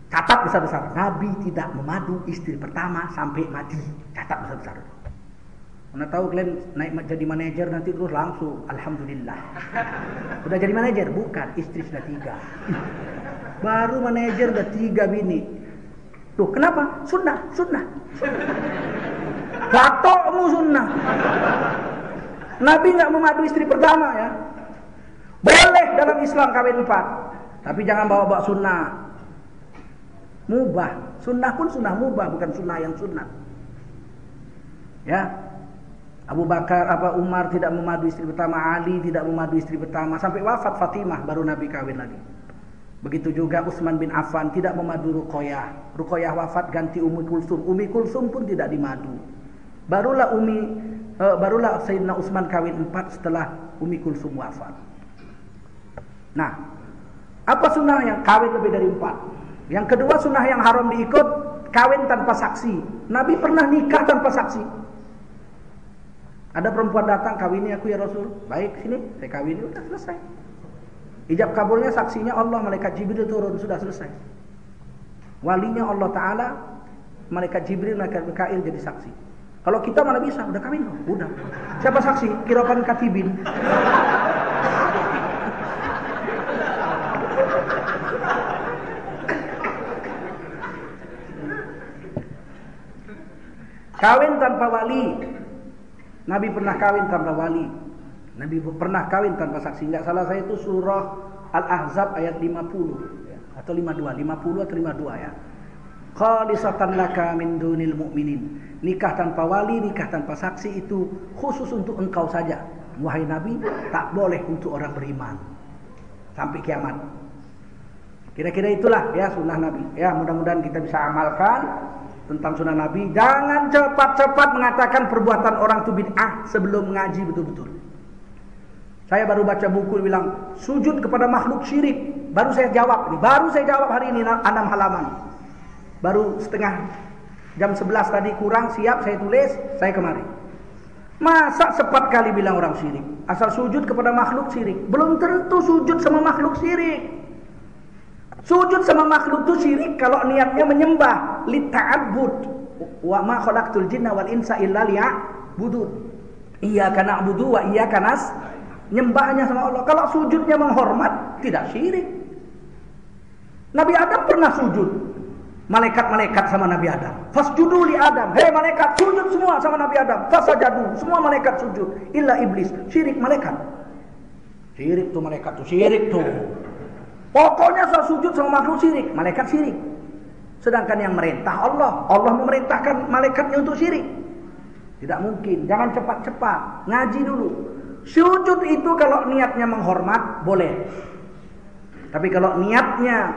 Catat besar-besar. Nabi tidak memadu istri pertama sampai mati. Catat besar-besar. Mana tahu kalian naik jadi manajer nanti terus langsung alhamdulillah. Udah jadi manajer? Bukan, istri sudah 3. Baru manajer udah 3 bini. Tuh, kenapa? Sunnah. Batokmu sunnah. Nabi nggak memadu istri pertama ya. Boleh dalam Islam kawin 4, tapi jangan bawa-bawa sunnah. Mubah. Sunnah pun sunnah mubah, bukan sunnah yang sunnah. Ya. Abu Bakar, Umar tidak memadu istri pertama, Ali tidak memadu istri pertama, sampai wafat Fatimah baru Nabi kawin lagi. Begitu juga Utsman bin Affan tidak memadu Ruqayyah. Ruqayyah wafat ganti Ummi Kulsum. Ummi Kulsum pun tidak dimadu. Barulah Sayyidina Utsman kawin 4 setelah Ummi Kulsum wafat. Nah, apa sunnah yang kawin lebih dari 4? Yang kedua sunnah yang haram diikut, kawin tanpa saksi. Nabi pernah nikah tanpa saksi. Ada perempuan datang, kawini aku ya Rasul. Baik, sini saya kawini, udah selesai. Ijab kabulnya saksinya Allah, malaikat Jibril turun, sudah selesai. Walinya Allah Ta'ala, malaikat Jibril, malaikat Mikail jadi saksi. Kalau kita mana bisa, udah kawin, udah. Siapa saksi? Kirapan katibin. Kawin tanpa wali. Nabi pernah kawin tanpa wali. Nabi pernah kawin tanpa saksi. Enggak salah saya itu surah Al-Ahzab ayat 50 atau 52, 50 atau 52 ya. Khalisatan laka min dunil mu'minin. Nikah tanpa wali, nikah tanpa saksi itu khusus untuk engkau saja. Wahai Nabi, tak boleh untuk orang beriman sampai kiamat. Kira-kira itulah ya sunnah Nabi. Ya, mudah-mudahan kita bisa amalkan tentang sunnah Nabi. Jangan cepat-cepat mengatakan perbuatan orang itu bid'ah sebelum mengaji betul-betul. Saya baru baca buku bilang sujud kepada makhluk syirik. Baru saya jawab hari ini 6 halaman. Baru setengah jam 11 tadi kurang siap saya tulis, saya kemari. Masa 4 kali bilang orang syirik? Asal sujud kepada makhluk syirik. Belum tentu sujud sama makhluk syirik. Sujud sama makhluk itu syirik kalau niatnya menyembah, lita'abbud. Wa ma khalaqtul jinna wal insa illa liya'budun. Iyyaka na'budu wa iyyaka nyembahnya sama Allah. Kalau sujudnya menghormat, tidak syirik. Nabi Adam pernah sujud. Malaikat-malaikat sama Nabi Adam. Fasjudu li Adam. Hei malaikat, sujud semua sama Nabi Adam. Fasajadu, semua malaikat sujud. Illa iblis, syirik malaikat. Syirik tuh malaikat tuh, syirik tuh. Pokoknya saya sujud sama makhluk syirik, malaikat syirik. Sedangkan yang merintah Allah, Allah memerintahkan malaikatnya untuk syirik. Tidak mungkin, jangan cepat-cepat, ngaji dulu. Sujud itu kalau niatnya menghormat, boleh. Tapi kalau niatnya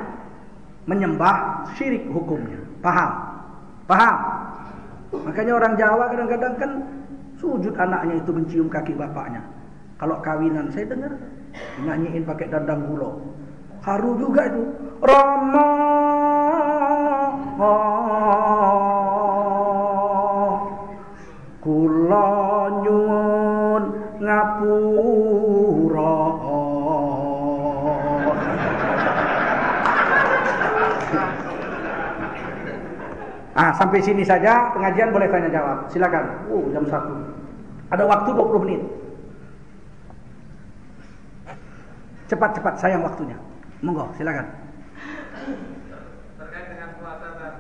menyembah, syirik hukumnya. Paham? Paham? Makanya orang Jawa kadang-kadang kan sujud anaknya itu mencium kaki bapaknya. Kalau kawinan saya dengar nyanyiin pakai dandang gulo. Haru juga itu. Rama kula nyuwun ngapura. Sampai sini saja pengajian, boleh tanya jawab. Silakan. Jam 1. Ada waktu 20 menit. Cepat-cepat, sayang waktunya. Monggo, silakan. Terkait dengan puasa sunat.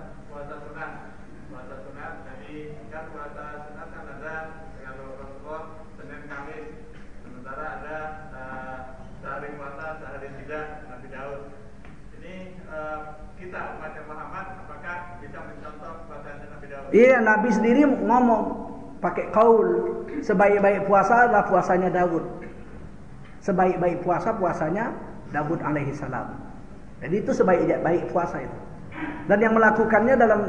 Puasa sunat, jadi kan puasa sunat kan ada kalau Rasulullah Senin Kamis. Sementara ada sehari puasa, sehari tidak Nabi Daud. Ini kita umat Muhammad apakah bisa mencontoh puasanya Nabi Daud? Iya, Nabi sendiri ngomong pakai kaul, sebaik-baik puasa adalah puasanya Daud. Sebaik-baik puasanya Daud alaihi salam. Jadi itu sebaik-baik puasa itu. Dan yang melakukannya dalam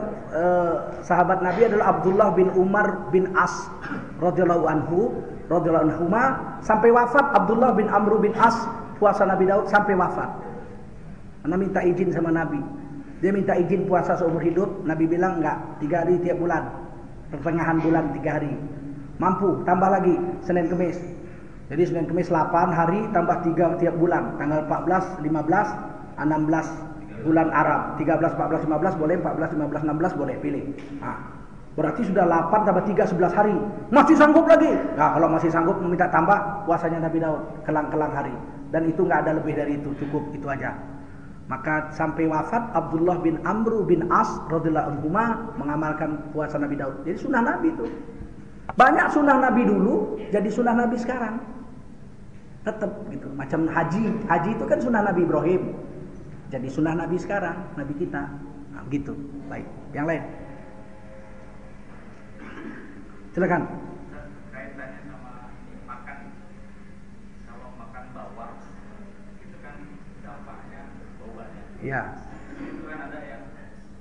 sahabat Nabi adalah Abdullah bin Umar bin As radhiyallahu anhuma sampai wafat. Abdullah bin Amr bin As puasa Nabi Daud sampai wafat. Karena minta izin sama Nabi. Dia minta izin puasa seumur hidup. Nabi bilang enggak, 3 hari tiap bulan. Pertengahan bulan 3 hari. Mampu, tambah lagi Senin Kemis. Jadi Senin Kemis 8 hari tambah 3 tiap bulan. Tanggal 14, 15, 16 bulan Arab. 13, 14, 15 boleh, 14, 15, 16 boleh, pilih. Berarti sudah 8 tambah 3, 11 hari. Masih sanggup lagi? Nah, kalau masih sanggup meminta tambah puasanya Nabi Daud. Kelang-kelang hari. Dan itu enggak ada lebih dari itu, cukup itu aja. Maka sampai wafat Abdullah bin Amr bin As radhiyallahu anhu mengamalkan puasa Nabi Daud. Jadi sunnah Nabi itu. Banyak sunnah Nabi dulu jadi sunnah Nabi sekarang. Tetap gitu. Macam haji. Haji itu kan sunnah Nabi Ibrahim. Jadi sunnah Nabi sekarang, Nabi kita. Nah, begitu. Baik. Yang lain. Silakan. Kaitannya sama makan. Kalau makan bawang itu kan dampaknya baunya. Iya. Itu kan ada yang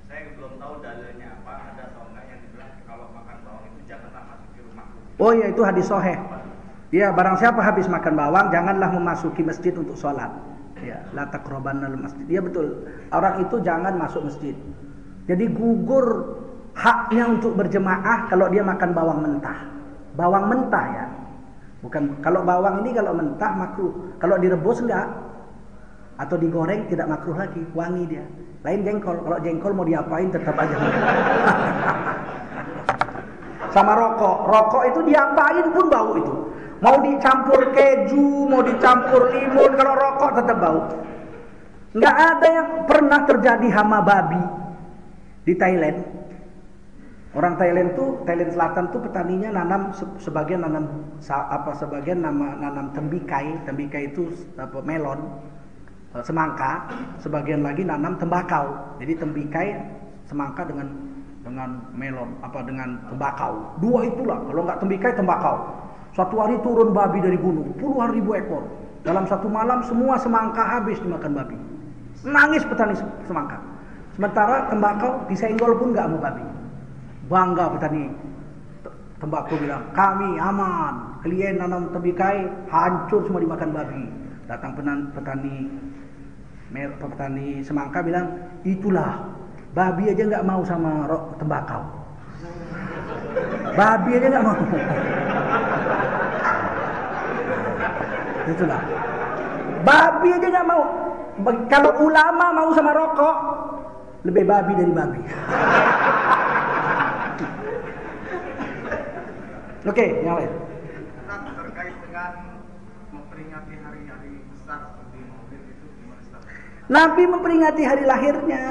saya belum tahu dalilnya apa, ada atau enggak yang dibilang kalau makan bawang itu janganlah masuk di rumahku. Oh ya, itu hadis sahih. Ya, barang siapa habis makan bawang janganlah memasuki masjid untuk sholat. Ya, la taqrabannal masjid. Ya betul. Orang itu jangan masuk masjid. Jadi gugur haknya untuk berjemaah kalau dia makan bawang mentah. Bawang mentah ya. Bukan kalau bawang ini kalau mentah makruh. Kalau direbus enggak. Atau digoreng tidak makruh lagi, wangi dia. Lain jengkol. Kalau jengkol mau diapain tetap aja. Sama rokok. Rokok itu diapain pun bau itu. Mau dicampur keju, mau dicampur limun, kalau rokok tetap bau. Nggak ada yang pernah terjadi hama babi di Thailand. Orang Thailand Selatan tuh petaninya nanam sebagian nanam tembikai. Tembikai itu melon, semangka, sebagian lagi nanam tembakau. Jadi tembikai, semangka dengan melon, dengan tembakau. Dua itulah, kalau nggak tembikai tembakau. Suatu hari turun babi dari gunung, puluhan ribu ekor. Dalam satu malam semua semangka habis dimakan babi. Nangis petani semangka. Sementara tembakau disenggol pun nggak mau babi. Bangga petani tembakau bilang, kami aman. Kalian nanam tembikai, hancur semua dimakan babi. Datang petani semangka bilang, itulah babi aja nggak mau sama tembakau. Babi aja nggak mau. Itulah. Babi aja nggak mau. Kalau ulama mau sama rokok, lebih babi dari babi. Oke, yang lain. Terkait dengan memperingati hari-hari besar seperti Maulid itu gimana Ustaz? Nabi memperingati hari lahirnya.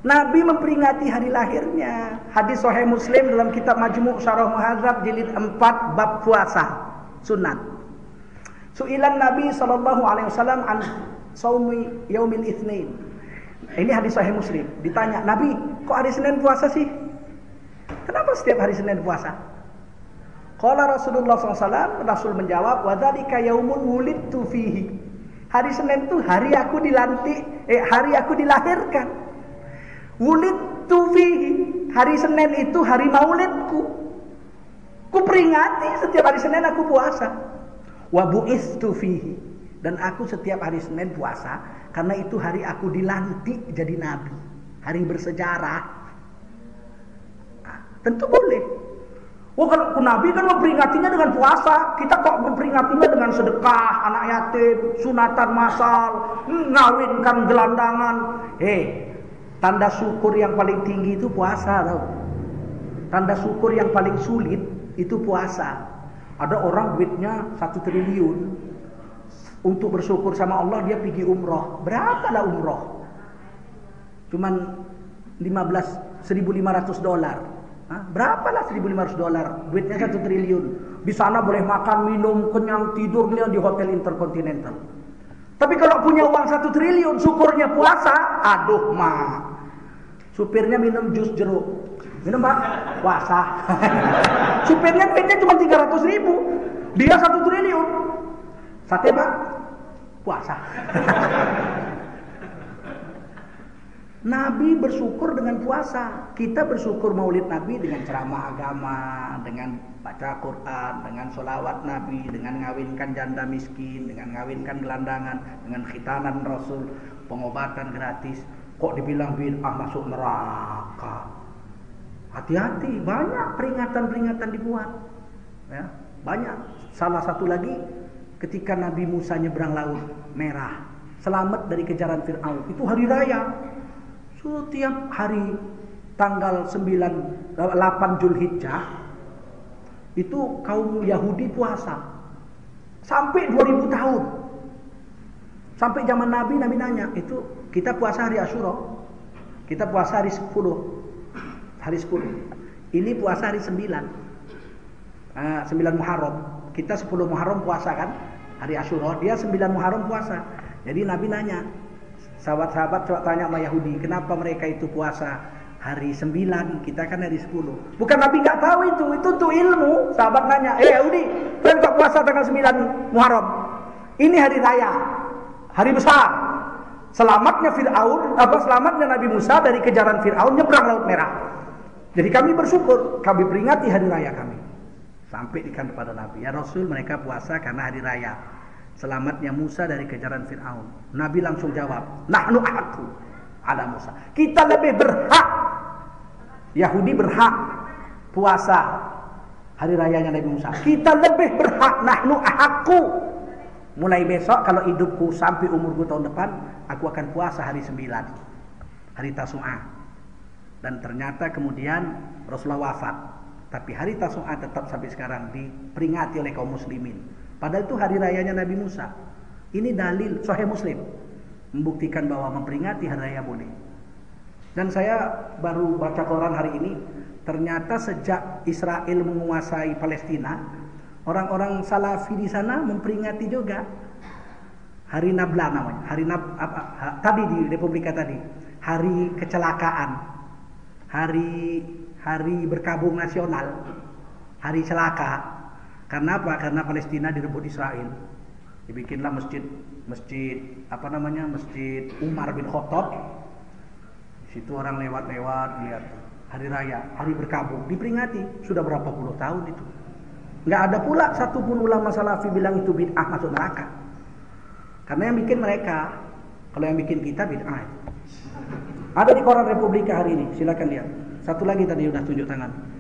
Nabi memperingati hari lahirnya. Hadis Sahih Muslim dalam kitab Majmu' Syarah Muhadzab jilid 4 bab puasa sunat. Su'ilan Nabi sallallahu alaihi wasallam an shaumi yaumil itsnin. Ini hadis Sahih Muslim. Ditanya, Nabi, kok hari Senin puasa sih? Kenapa setiap hari Senin puasa? Qala Rasulullah SAW, Rasul menjawab, wa dzalika yaumun wulidtu fihi. Hari Senin itu hari aku dilahirkan. Wulidtu fihi, hari Senin itu hari maulidku. Ku peringati setiap hari Senin aku puasa. Wa bu'istu fihi, dan aku setiap hari Senin puasa karena itu hari aku dilantik jadi nabi. Hari bersejarah. Nah, tentu boleh. Oh, kalau nabi kan memperingatinya dengan puasa, kita kok memperingatinya dengan sedekah, anak yatim, sunatan massal, ngawinkan gelandangan. Tanda syukur yang paling tinggi itu puasa, tau. Tanda syukur yang paling sulit itu puasa. Ada orang duitnya 1 triliun. Untuk bersyukur sama Allah dia pergi umroh. Berapa lah umroh? Cuman $1.500. Berapalah $1.500? Duitnya 1 triliun. Di sana boleh makan, minum, kenyang, tidurnya di hotel Intercontinental. Tapi kalau punya uang 1 triliun, syukurnya puasa, aduh mak. Supirnya minum jus jeruk. Minum pak? Puasa. Supirnya duitnya cuma 300.000. Dia 1 triliun. Sate pak? Puasa. Nabi bersyukur dengan puasa. Kita bersyukur maulid Nabi dengan ceramah agama, dengan baca Quran, dengan sholawat Nabi, dengan ngawinkan janda miskin, dengan ngawinkan gelandangan, dengan khitanan Rasul, pengobatan gratis. Kok dibilang bid'ah masuk neraka? Hati-hati, banyak peringatan-peringatan dibuat. Ya, banyak. Salah satu lagi ketika Nabi Musa nyebrang laut merah, selamat dari kejaran Fir'aun. Itu hari raya. Setiap hari tanggal 8 Zulhijjah itu kaum Yahudi puasa sampai 2000 tahun. Sampai zaman Nabi nanya, itu kita puasa hari Asyura. Kita puasa hari 10. Hari 10. Ini puasa hari 9. 9 Muharram. Kita 10 Muharram puasa kan? Hari Asyura, dia 9 Muharram puasa. Jadi Nabi nanya, sahabat-sahabat coba tanya sama Yahudi, kenapa mereka itu puasa hari 9, kita kan hari 10. Bukan Nabi nggak tahu itu untuk ilmu. Sahabat nanya, Yahudi, kalian kok puasa tanggal 9 Muharram? Ini hari raya, hari besar. Selamatnya selamatnya Nabi Musa dari kejaran Fir'aun nyebrang Laut Merah. Jadi kami bersyukur, kami peringati hari raya kami. Sampaikan kepada Nabi, ya Rasul, mereka puasa karena hari raya selamatnya Musa dari kejaran Fir'aun. Nabi langsung jawab, nahnu ahaqu ala Musa. Kita lebih berhak. Yahudi berhak puasa hari rayanya Nabi Musa. Kita lebih berhak, nahnu ahaqu. Mulai besok kalau hidupku sampai umurku tahun depan, aku akan puasa hari 9, hari Tasu'ah. Dan ternyata kemudian Rasulullah wafat. Tapi hari Tasu'ah tetap sampai sekarang diperingati oleh kaum muslimin. Padahal itu hari rayanya Nabi Musa. Ini dalil Sahih Muslim membuktikan bahwa memperingati hari raya boleh. Dan saya baru baca koran hari ini, ternyata sejak Israel menguasai Palestina, orang-orang Salafi di sana memperingati juga hari Nabla namanya. Tadi di Republika tadi, hari kecelakaan, hari berkabung nasional, hari celaka. Karena apa? Karena Palestina direbut Israel. Dibikinlah masjid Umar bin Khattab. Di situ orang lewat-lewat lihat hari raya, hari berkabung, diperingati. Sudah berapa puluh tahun itu. Enggak ada pula satu pun ulama Salafi bilang itu bid'ah masuk neraka. Karena yang bikin mereka, kalau yang bikin kita bid'ah. Ada di koran Republika hari ini, silakan lihat. Satu lagi tadi udah tunjuk tangan.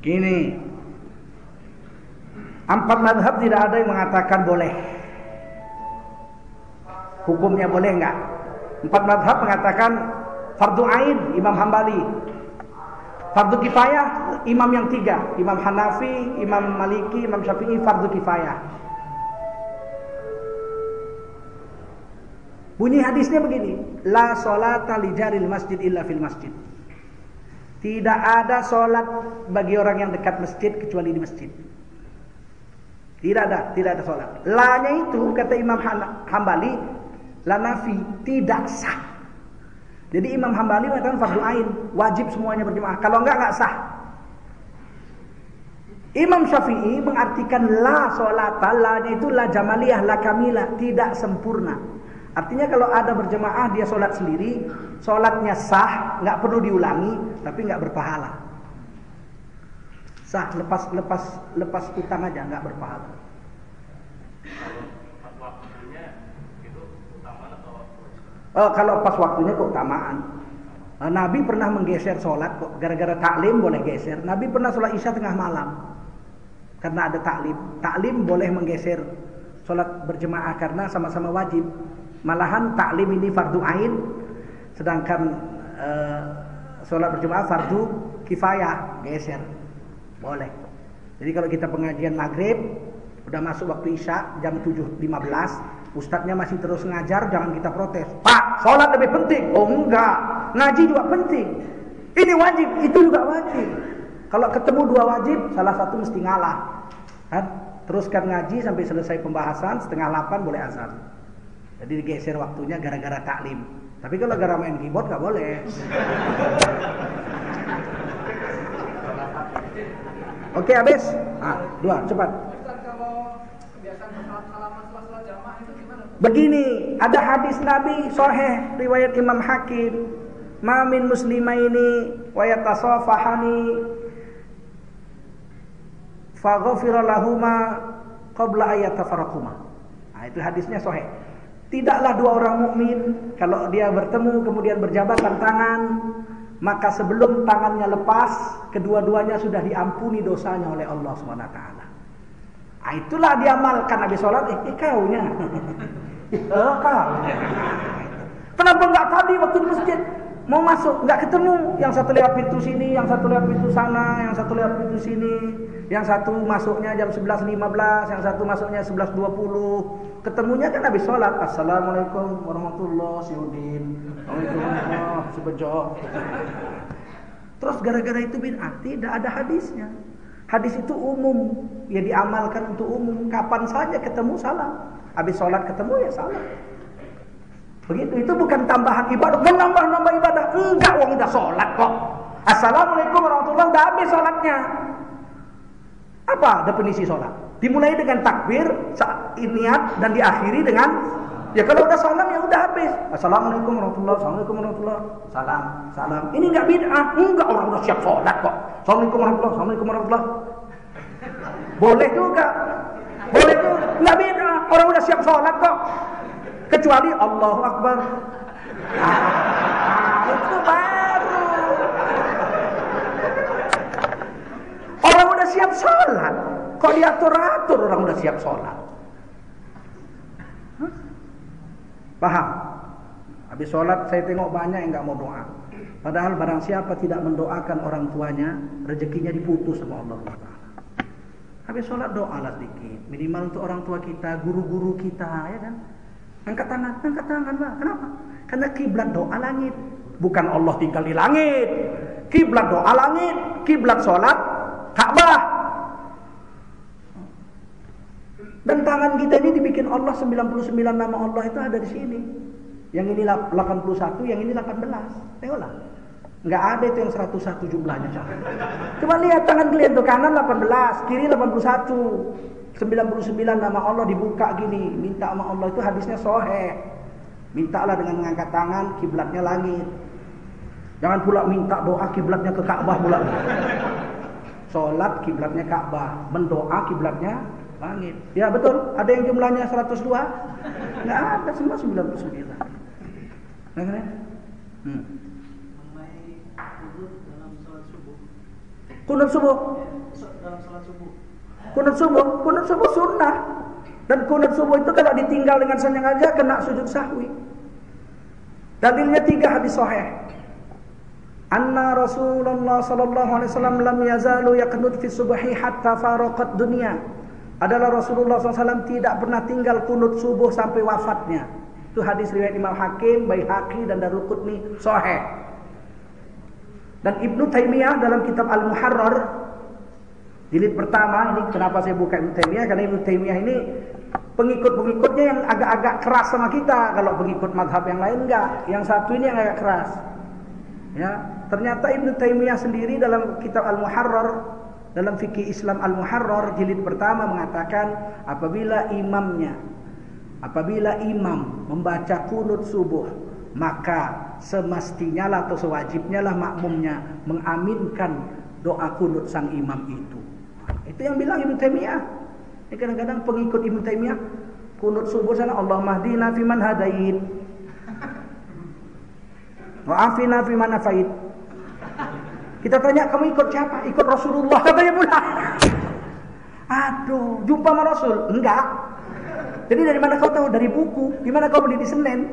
Gini, 4 mazhab tidak ada yang mengatakan boleh. Hukumnya boleh enggak? 4 mazhab mengatakan fardu ain, Imam Hambali. Fardu kifayah, imam yang 3, Imam Hanafi, Imam Maliki, Imam Syafi'i, fardu kifayah. Bunyi hadisnya begini, la sholata li jaril masjid illa fil masjid. Tidak ada sholat bagi orang yang dekat masjid kecuali di masjid. Tidak ada sholat. La-nya itu kata Imam Hambali, la nafi, tidak sah. Jadi Imam Hambali mengatakan fardu ain, wajib semuanya berjemaah. Kalau enggak sah. Imam Syafi'i mengartikan la sholata, la-nya itu la jamaliyah, la kamilah, tidak sempurna. Artinya kalau ada berjemaah dia sholat sendiri, sholatnya sah, nggak perlu diulangi, tapi nggak berpahala. Sah, lepas utang aja, nggak berpahala. Pas waktunya itu utama atau? Kalau pas waktunya keutamaan. Nabi pernah menggeser sholat kok, gara-gara taklim boleh geser. Nabi pernah sholat isya tengah malam, karena ada taklim. Taklim boleh menggeser sholat berjemaah karena sama-sama wajib. Malahan taklim ini fardu ain, sedangkan sholat berjemaah fardu kifayah, geser. Boleh. Jadi kalau kita pengajian maghrib, udah masuk waktu isya jam 7.15, ustadznya masih terus ngajar, jangan kita protes. Pak, sholat lebih penting. Oh enggak, ngaji juga penting. Ini wajib, itu juga wajib. Kalau ketemu dua wajib, salah satu mesti ngalah. Kan? Teruskan ngaji sampai selesai pembahasan, 7:30 boleh azan. Jadi digeser waktunya gara-gara taklim. Tapi kalau gara main keyboard nggak boleh. Oke, habis. Dua, cepat. Kalau kebiasaan salaman setelah jamaah itu gimana? Begini, ada hadis Nabi sahih riwayat Imam Hakim. Ma min muslimaini wa yatasafahani faghfira lahuma qabla ayatafarraquma. Nah, itu hadisnya sahih. Tidaklah dua orang mukmin kalau dia bertemu kemudian berjabatan tangan, maka sebelum tangannya lepas, kedua-duanya sudah diampuni dosanya oleh Allah Subhanahu wa taala. Ah, itulah diamalkan habis sholat. Kaunya. Kau. Kenapa enggak tadi waktu di masjid? Mau masuk enggak ketemu, yang satu lewat pintu sini, yang satu lewat pintu sana, yang satu lewat pintu sini, yang satu masuknya jam 11.15, yang satu masuknya 11.20. Ketemunya kan habis sholat. Assalamualaikum warahmatullahi wabarakatuh. Waalaikumsalam sebejo. Terus gara-gara itu bid'ah, tidak ada hadisnya. Hadis itu umum, ya diamalkan untuk umum. Kapan saja ketemu salam. Habis sholat ketemu ya salam. Begitu, itu bukan tambahan ibadah, menambah ibadah. Enggak, wong udah sholat kok. Assalamualaikum warahmatullahi wabarakatuh, udah habis sholatnya. Apa definisi sholat? Dimulai dengan takbir, niat, dan diakhiri dengan, ya kalau udah salam ya udah habis. Assalamualaikum warahmatullahi wabarakatuh, assalamualaikum warahmatullahi wabarakatuh, salam. Ini enggak bid'ah, enggak, orang udah siap sholat kok. Assalamualaikum warahmatullahi wabarakatuh, assalamualaikum warahmatullahi wabarakatuh. Boleh juga, boleh tuh, enggak bid'ah, orang udah siap sholat kok. Kecuali Allahu Akbar. Itu baru. Orang udah siap sholat, kok diatur-atur orang udah siap sholat. Paham? Habis sholat saya tengok banyak yang nggak mau doa. Padahal barang siapa tidak mendoakan orang tuanya, rezekinya diputus sama Allah Taala. Habis sholat doalah sedikit, minimal untuk orang tua kita, guru-guru kita, ya kan? Angkat tangan, Pak. Kenapa? Karena kiblat doa langit, bukan Allah tinggal di langit. Kiblat doa langit, kiblat sholat Ka'bah. Dan tangan kita ini dibikin Allah 99 nama Allah itu ada di sini. Yang ini 81, yang ini 18. Tengoklah. Enggak ada itu yang 101 jumlahnya. Coba lihat tangan kalian tuh, kanan 18, kiri 81. 99 nama Allah dibuka gini, minta sama Allah, itu hadisnya sahih. Mintalah dengan mengangkat tangan, kiblatnya langit. Jangan pula minta doa kiblatnya ke Ka'bah pula. Salat kiblatnya Ka'bah, mendoa kiblatnya langit. Ya betul, ada yang jumlahnya 102? Enggak ada, semua 99. Nah, kan? Mengenai kunut dalam salat subuh. Kunut subuh. Dalam salat subuh. Kunut subuh sunnah. Dan kunut subuh itu kalau ditinggal dengan sengaja kena sujud sahwi. Dalilnya 3 hadis sahih. Anna Rasulullah sallallahu alaihi wasallam lam yazalu yaqnut fi subhi hatta faraqat dunya. Adalah Rasulullah SAW tidak pernah tinggal kunut subuh sampai wafatnya. Itu hadis riwayat Imam Hakim, Baihaqi dan Daruqutni sahih. Dan Ibnu Taimiyah dalam kitab Al-Muharrar Jilid pertama ini kenapa saya buka Ibnu Taimiyah, karena Ibnu Taimiyah ini pengikut-pengikutnya yang agak-agak keras sama kita. Kalau pengikut madhab yang lain enggak. Yang satu ini yang agak keras. Ya, ternyata Ibnu Taimiyah sendiri dalam kitab Al-Muharrar, dalam fikih Islam Al-Muharrar jilid pertama mengatakan apabila imam membaca qunut subuh, maka semestinya lah atau sewajibnya lah makmumnya mengaminkan doa qunut sang imam itu. Itu yang bilang Ibnu Taimiyah. Ini kadang-kadang pengikut Ibnu Taimiyah qunut subuh sana Allahumma hdina fiman hadait wa afina fiman afait. Kita tanya, kamu ikut siapa? Ikut Rasulullah katanya pula. Aduh, jumpa sama Rasul? Enggak. Jadi dari mana kau tahu? Dari buku. Di mana kau beli di Senen?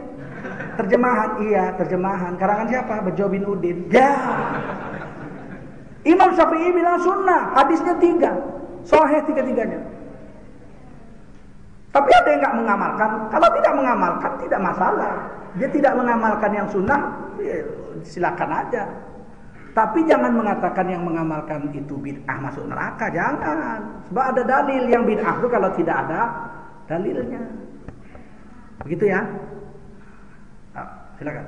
Terjemahan, iya terjemahan. Karangan siapa? Bejo bin Udin. Ya. Imam Syafi'i bilang sunnah. Hadisnya 3. Sahih 3-3-nya. Tapi ada yang enggak mengamalkan. Kalau tidak mengamalkan, tidak masalah. Dia tidak mengamalkan yang sunnah, ya, silakan aja. Tapi jangan mengatakan yang mengamalkan itu bid'ah masuk neraka, jangan. Sebab ada dalil yang bid'ah itu kalau tidak ada dalilnya. Begitu ya? Silakan.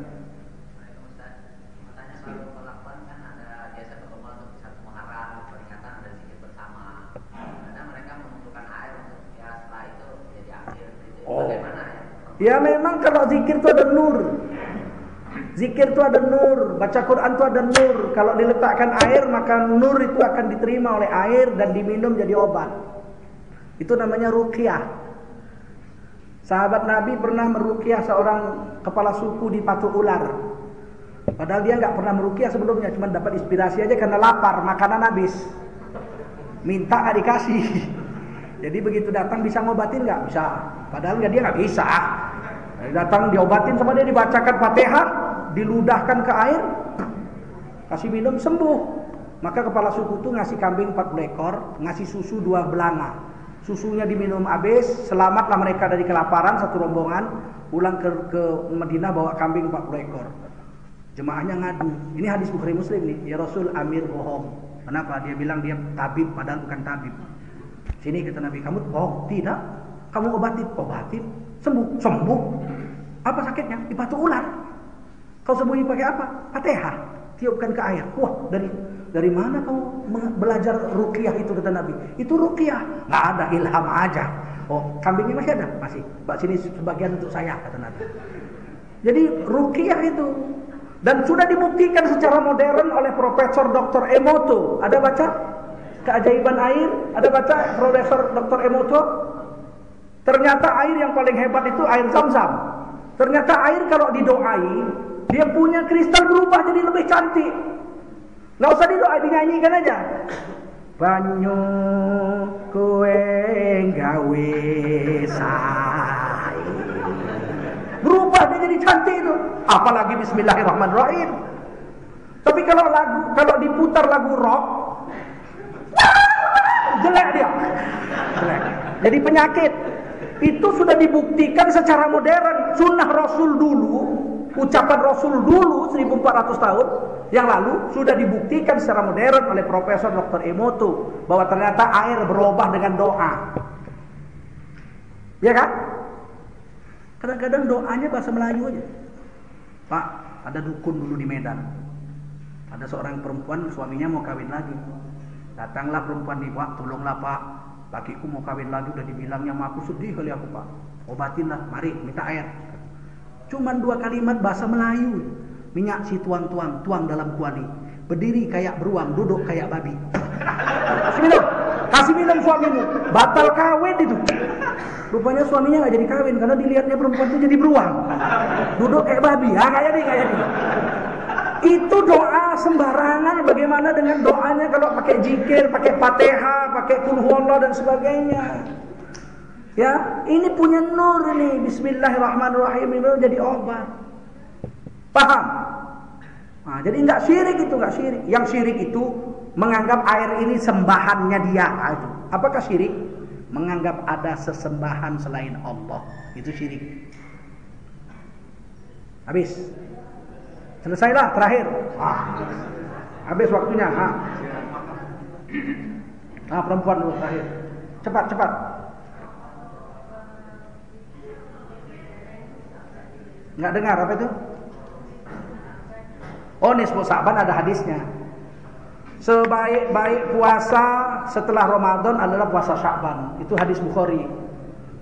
Ya memang kalau zikir itu ada nur. Zikir itu ada nur, baca Quran itu ada nur. Kalau diletakkan air, maka nur itu akan diterima oleh air dan diminum jadi obat. Itu namanya ruqyah. Sahabat Nabi pernah meruqyah seorang kepala suku di Patu Ular. Padahal dia nggak pernah meruqyah sebelumnya, cuma dapat inspirasi aja karena lapar, makanan habis. Minta nggak dikasih. Jadi begitu datang bisa ngobatin nggak? Bisa. Padahal dia nggak bisa. Datang diobatin sama dia, dibacakan Fatihah, diludahkan ke air, kasih minum, sembuh. Maka kepala suku itu ngasih kambing 40 ekor, ngasih susu 2 belanga. Susunya diminum habis, selamatlah mereka dari kelaparan satu rombongan, pulang ke Madinah bawa kambing 40 ekor. Jemaahnya ngadu, ini hadis Bukhari Muslim nih, ya Rasul Amir bohong. Kenapa? Dia bilang dia tabib padahal bukan tabib. Sini kata Nabi, kamu bohong? Tidak. Kamu obatin, sembuh. Apa sakitnya? Di Patu Ular. Kau sembuhi pakai apa? Fatihah. Tiupkan ke air. Wah, dari mana kau belajar ruqyah itu kata Nabi? Itu ruqyah. Nggak ada, ilham aja. Oh, kambingnya masih ada? Masih. Mbak sini sebagian untuk saya kata Nabi. Jadi ruqyah itu. Dan sudah dibuktikan secara modern oleh Profesor Dr. Emoto. Ada baca Keajaiban Air? Ada baca Profesor Dr. Emoto? Ternyata air yang paling hebat itu air Zam-Zam. Ternyata air kalau didoai, dia punya kristal berubah jadi lebih cantik. Nggak usah didoa, dinyanyikan aja. Banyu kowe gawe sae. Berubah dia jadi cantik itu. Apalagi Bismillahirrahmanirrahim. Tapi kalau diputar lagu rock, jelek dia. Jelek. Jadi penyakit. Itu sudah dibuktikan secara modern. Sunnah Rasul dulu, ucapan Rasul dulu 1400 tahun yang lalu sudah dibuktikan secara modern oleh Profesor Dr. Emoto bahwa ternyata air berubah dengan doa. Ya kan? Kadang-kadang doanya bahasa Melayu aja. Pak, ada dukun dulu di Medan. Ada seorang perempuan, suaminya mau kawin lagi. Datanglah perempuan nih, Pak, tolonglah Pak, lakiku mau kawin lagi, udah dibilangnya sama aku, sedih kali aku Pak. Obatinlah, mari minta air. Cuman 2 kalimat bahasa Melayu. Minyak si tuang dalam kuali. Berdiri kayak beruang, duduk kayak babi. Kasih minum suamimu. Batal kawin itu. Rupanya suaminya nggak jadi kawin karena dilihatnya perempuan itu jadi beruang, duduk kayak babi. Kayak nih. Itu doa sembarangan. Bagaimana dengan doanya kalau pakai zikir, pakai Fatihah, pakai Qul Huwallah dan sebagainya? Ya, ini punya nur ini. Bismillahirrahmanirrahim itu jadi obat. Paham? Nah, jadi nggak syirik itu, nggak syirik. Yang syirik itu menganggap air ini sembahannya dia. Itu. Apakah syirik? Menganggap ada sesembahan selain Allah. Itu syirik. Habis. Selesailah terakhir. Habis waktunya. Ah, perempuan dulu terakhir. Cepat. Nggak dengar apa itu? Oh, nisfu Sa'ban ada hadisnya. Sebaik-baik puasa setelah Ramadan adalah puasa Sya'ban. Itu hadis Bukhari.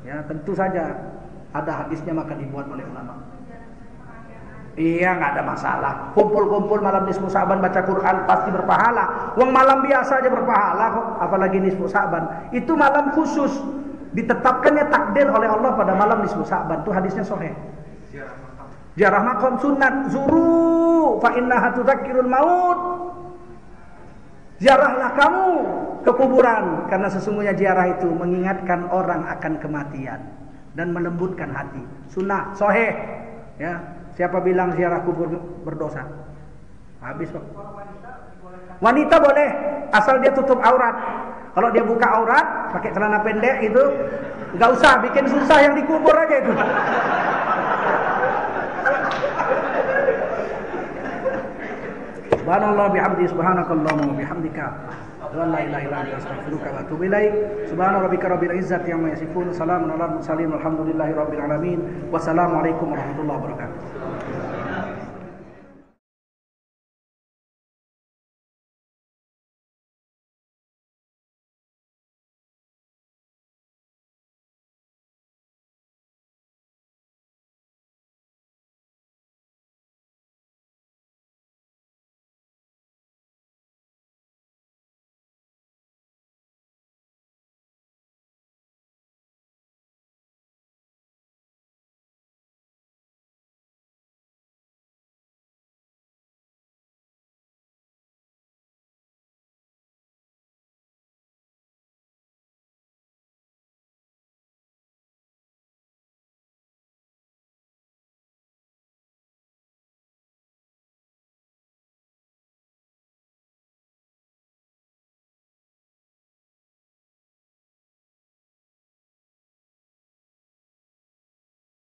Ya, tentu saja ada hadisnya maka dibuat oleh ulama. Iya, nggak ada masalah. Kumpul-kumpul malam nisfu Sa'ban baca Quran pasti berpahala. Wong malam biasa aja berpahala kok, apalagi nisfu Sa'ban. Itu malam khusus. Ditetapkannya takdir oleh Allah pada malam nisfu Sa'ban. Itu hadisnya sahih. Ziarah makam sunat, zuru fa innaha tudzakirul maut. Ziarahlah kamu ke kuburan karena sesungguhnya ziarah itu mengingatkan orang akan kematian dan melembutkan hati. Sunnah, sahih. Ya, siapa bilang ziarah kubur berdosa? Habis, Pak. Wanita boleh asal dia tutup aurat. Kalau dia buka aurat pakai celana pendek itu enggak usah, bikin susah yang dikubur aja itu. Subhanallah bihamdi subhanakallahumma wa bihamdika wa la ilaha illa anta astaghfiruka wa atubu ilaik. Subhana rabbika rabbil izzati amma yasifun, salamun alal mursalin walhamdulillahi rabbil alamin. Wassalamualaikum warahmatullahi wabarakatuh.